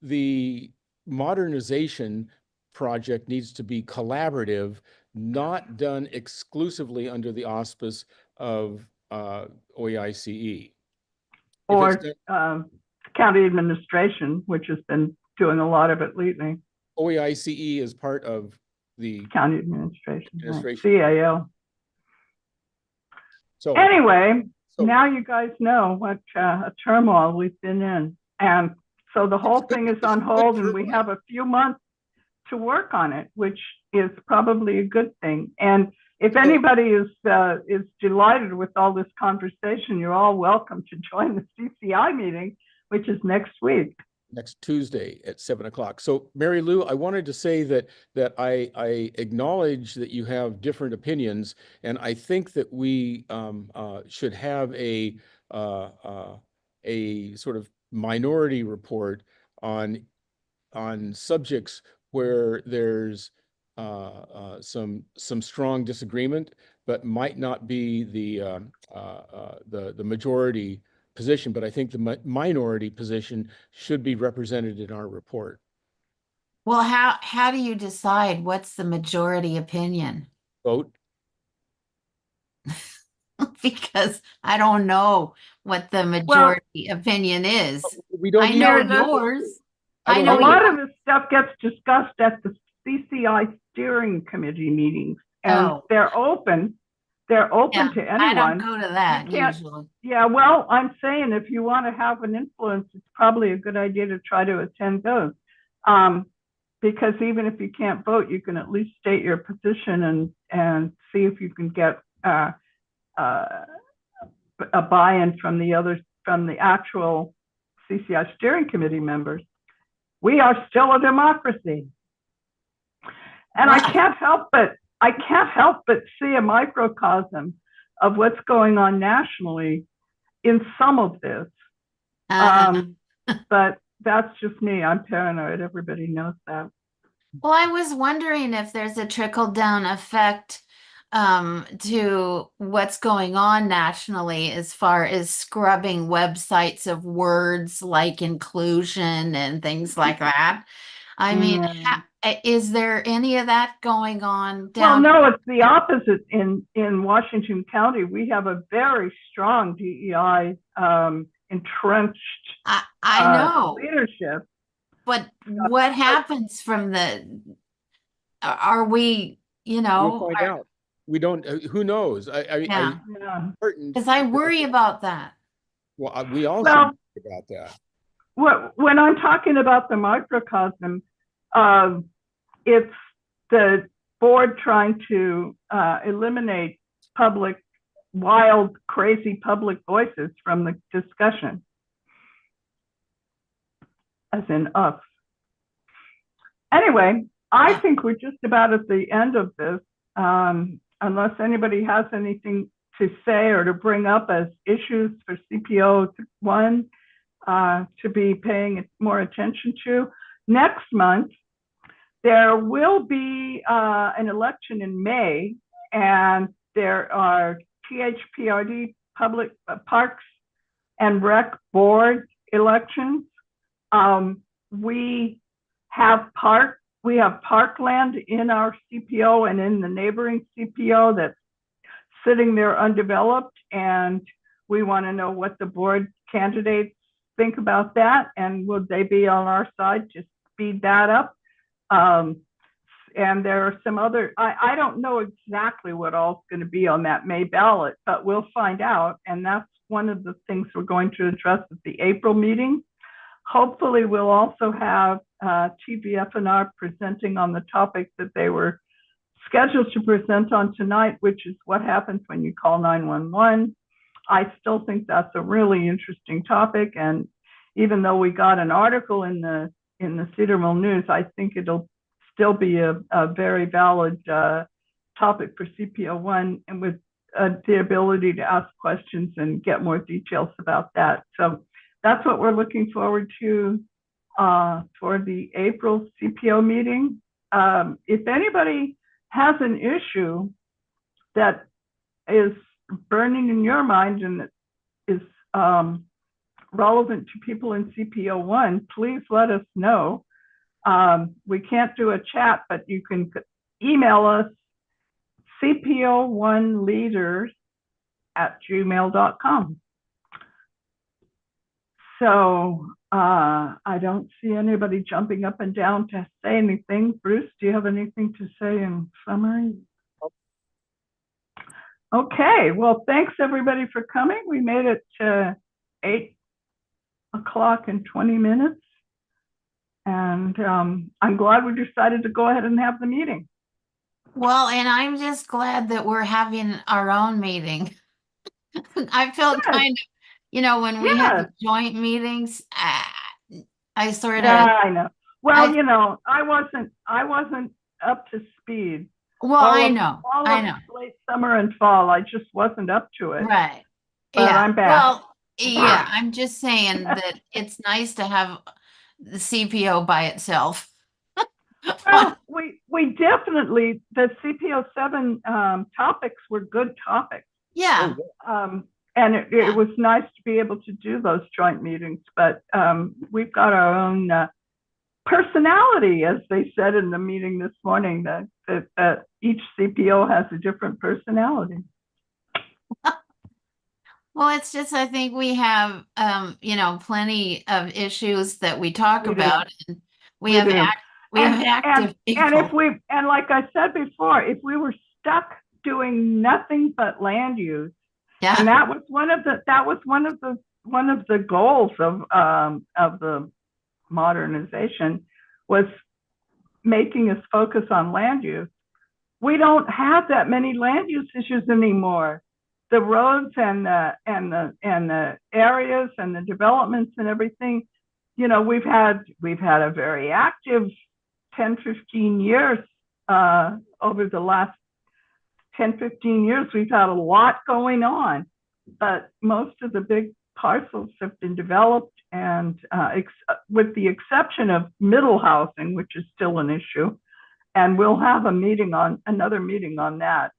the modernization project needs to be collaborative, not done exclusively under the auspice of OEICE. Or county administration, which has been doing a lot of it lately. OEICE is part of the County administration. Right. CAO. So anyway, now you guys know what a turmoil we've been in. And so the whole thing is on hold, and we have a few months to work on it, which is probably a good thing. And if anybody is delighted with all this conversation, you're all welcome to join the CCI meeting, which is next week. Next Tuesday at 7 o'clock. So Mary Lou, I wanted to say that I acknowledge that you have different opinions, and I think that we should have a sort of minority report on subjects where there's some strong disagreement, but might not be the majority position. But I think the minority position should be represented in our report. Well, how do you decide what's the majority opinion? Vote. Because I don't know what the majority opinion is. We don't I know yours. I know a lot of this stuff gets discussed at the CCI steering committee meetings, and they're open. They're open to anyone. I don't go to that usually. Yeah, well, I'm saying if you want to have an influence, it's probably a good idea to try to attend those. Because even if you can't vote, you can at least state your position and see if you can get a buy-in from the actual CCI steering committee members. We are still a democracy. And I can't help but see a microcosm of what's going on nationally in some of this. But that's just me. I'm paranoid. Everybody knows that. Well, I was wondering if there's a trickle-down effect to what's going on nationally as far as scrubbing websites of words like inclusion and things like that. I mean, is there any of that going on down? Well, no, it's the opposite in Washington County. We have a very strong DEI entrenched I know leadership. But what happens from are we, we'll find out. We don't, who knows? Because I worry about that. Well, we also worry about that. When I'm talking about the microcosm, it's the board trying to eliminate wild, crazy public voices from the discussion, as in us. Anyway, I think we're just about at the end of this, unless anybody has anything to say or to bring up as issues for CPO 1 to be paying more attention to. Next month, there will be an election in May, and there are THPRD public Parks and Rec Board elections. We have parkland in our CPO and in the neighboring CPO that's sitting there undeveloped, and we want to know what the board candidates think about that, and will they be on our side to speed that up? And there are some other, I don't know exactly what all's going to be on that May ballot, but we'll find out, and that's one of the things we're going to address at the April meeting. hopefully we'll also have TVFNR presenting on the topic that they were scheduled to present on tonight, which is what happens when you call 911. I still think that's a really interesting topic, and even though we got an article in the Cedarville News, I think it'll still be a very valid topic for CPO1, and with the ability to ask questions and get more details about that. So that's what we're looking forward to for the April CPO meeting. If anybody has an issue that is burning in your mind and that is relevant to people in CPO1, please let us know. We can't do a chat, but you can email us cpo1leaders@gmail.com. So I don't see anybody jumping up and down to say anything. Bruce, do you have anything to say in summary? Okay, well, thanks everybody for coming. We made it to 8:20, and I'm glad we decided to go ahead and have the meeting. Well, and I'm just glad that we're having our own meeting. I felt Yes. kind of, when we had the joint meetings, I sort of. Yeah, I know. Well, I- I wasn't up to speed. Well, I know. Late summer and fall, I just wasn't up to it. Right. But Yeah. I'm back. Well, yeah, I'm just saying that it's nice to have the CPO by itself. Well, we definitely, the CPO7 topics were good topics. Yeah. And it was nice to be able to do those joint meetings, but we've got our own personality, as they said in the meeting this morning, that each CPO has a different personality. Well, it's just, I think we have, plenty of issues that we talk We do. about. And we have active people. And like I said before, if we were stuck doing nothing but land use, Yeah. and that was one of the goals of the modernization, was making us focus on land use. We don't have that many land use issues anymore. The roads and the areas and the developments and everything, we've had a very active 10-15 years. Over the last 10-15 years, we've had a lot going on, but most of the big parcels have been developed, and with the exception of middle housing, which is still an issue, and we'll have another meeting on that.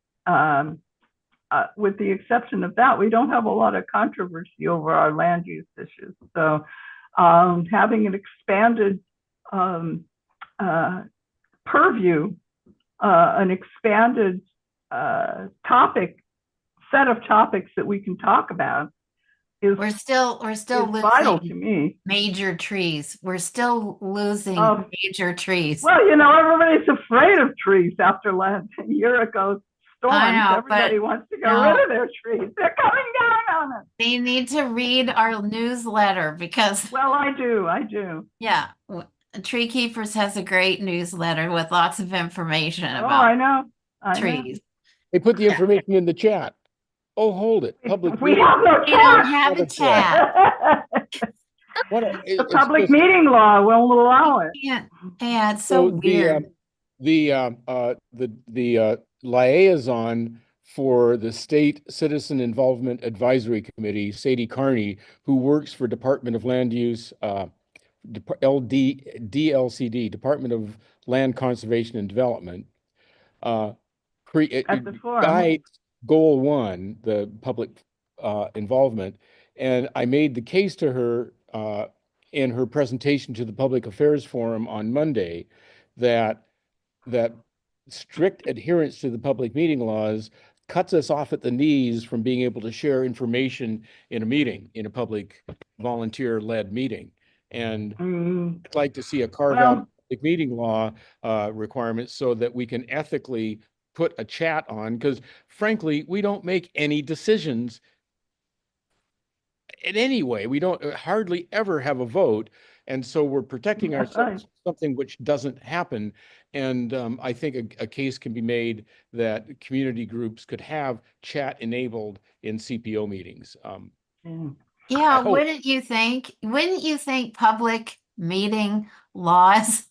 With the exception of that, we don't have a lot of controversy over our land use issues. So having an expanded purview, an expanded set of topics that we can talk about is We're still vital to losing me. major trees. We're still losing major trees. Well, everybody's afraid of trees after a year ago storms. I know, everybody wants to get rid of their trees. They're coming down on us. They need to read our newsletter because. Well, I do. Yeah. Tree Keepers has a great newsletter with lots of information about I know. trees. They put the information in the chat. Oh, hold it. Public We meeting. have no We don't chat. have a chat. The public meeting law won't allow it. Yeah, it's so weird. The liaison for the State Citizen Involvement Advisory Committee, Sadie Carney, who works for Department of Land Use, DLCD, Department of Land Conservation and Development, guides Goal 1, the public involvement. And I made the case to her in her presentation to the Public Affairs Forum on Monday that strict adherence to the public meeting laws cuts us off at the knees from being able to share information in a meeting, in a public volunteer-led meeting. And I'd like to see a carve-out public meeting law requirement so that we can ethically put a chat on, because frankly, we don't make any decisions in any way. We don't hardly ever have a vote. And so we're protecting That's ourselves from something which doesn't happen. And I think a case can be made that community groups could have chat enabled in CPO meetings. Yeah, hope- wouldn't you think public meeting laws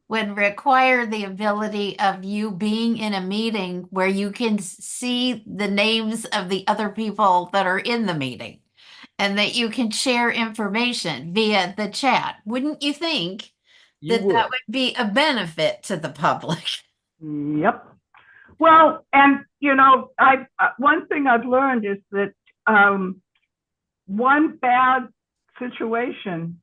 would require the ability of you being in a meeting where you can see the names of the other people that are in the meeting and that you can share information via the chat? Wouldn't you think You that would. that would be a benefit to the public? Yep. Well, and one thing I've learned is that one bad situation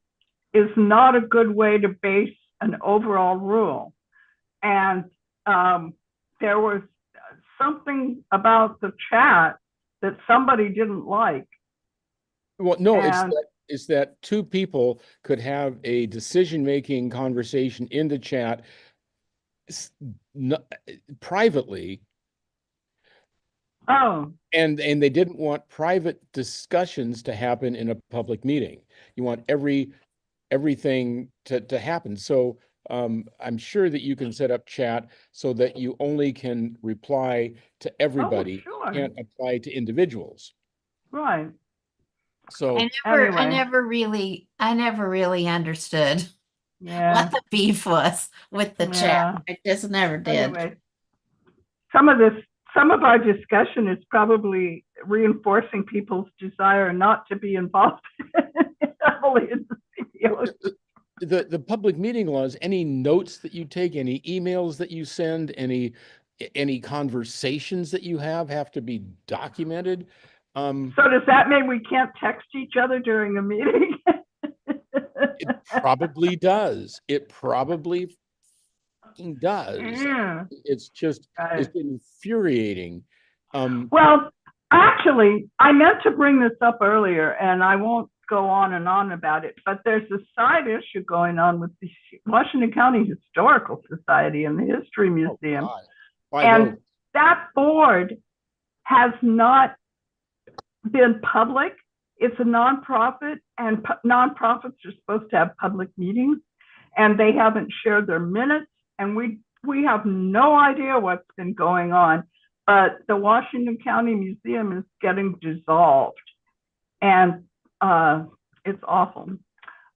is not a good way to base an overall rule. And there was something about the chat that somebody didn't like. Well, no, And it's that two people could have a decision-making conversation in the chat privately, oh, and they didn't want private discussions to happen in a public meeting. You want everything to happen. So I'm sure that you can set up chat so that you only can reply to everybody. oh, sure. Can't apply to individuals. Right. So I never really understood Yeah. what the beef was with the Yeah. chat. I just never did. Anyway, some of our discussion is probably reinforcing people's desire not to be involved heavily in the CPO. the public meeting laws, any notes that you take, any emails that you send, any conversations that you have to be documented. So does that mean we can't text each other during a meeting? It probably does. It probably does. Yeah. It's just, it's infuriating. Well, actually, I meant to bring this up earlier, and I won't go on and on about it, but there's a side issue going on with the Washington County Historical Society and the History Museum. And that board has not been public. It's a nonprofit, and nonprofits are supposed to have public meetings, and they haven't shared their minutes, and we have no idea what's been going on. But the Washington County Museum is getting dissolved, and it's awful.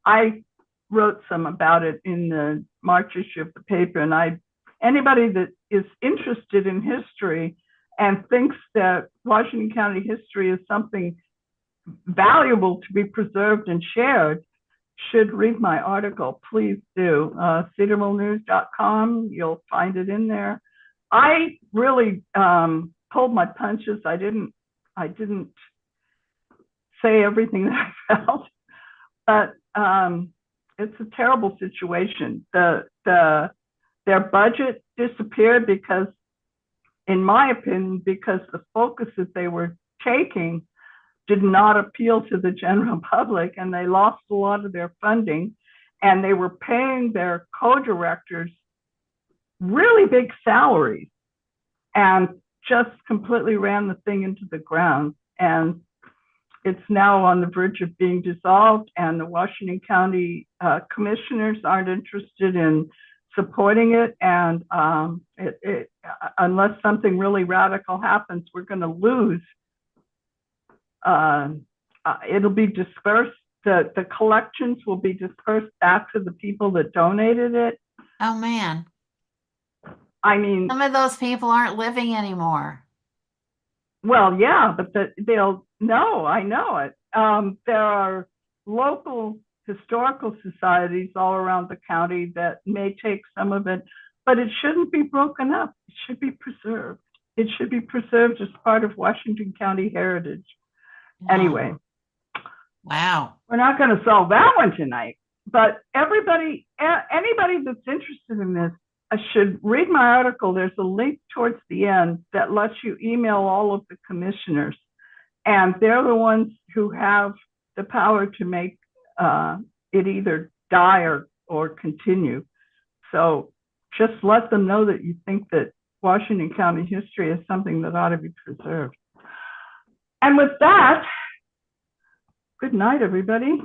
I wrote some about it in the March issue of the paper, and anybody that is interested in history and thinks that Washington County history is something valuable to be preserved and shared should read my article. Please do. cedarvillenews.com, you'll find it in there. I really pulled my punches. I didn't say everything that I felt, but it's a terrible situation. Their budget disappeared because, in my opinion, because the focus that they were taking did not appeal to the general public, and they lost a lot of their funding, and they were paying their co-directors really big salaries and just completely ran the thing into the ground. And it's now on the verge of being dissolved, and the Washington County commissioners aren't interested in supporting it. And unless something really radical happens, we're going to lose. It'll be dispersed. The collections will be dispersed back to the people that donated it. Oh man. I mean, some of those people aren't living anymore. Well, yeah, but they'll know. I know it. There are local historical societies all around the county that may take some of it, but it shouldn't be broken up. It should be preserved. It should be preserved as part of Washington County heritage. Wow. Anyway. Wow. We're not going to solve that one tonight, but anybody that's interested in this should read my article. There's a link towards the end that lets you email all of the commissioners, and they're the ones who have the power to make it either die or continue. So just let them know that you think that Washington County history is something that ought to be preserved. And with that, good night, everybody.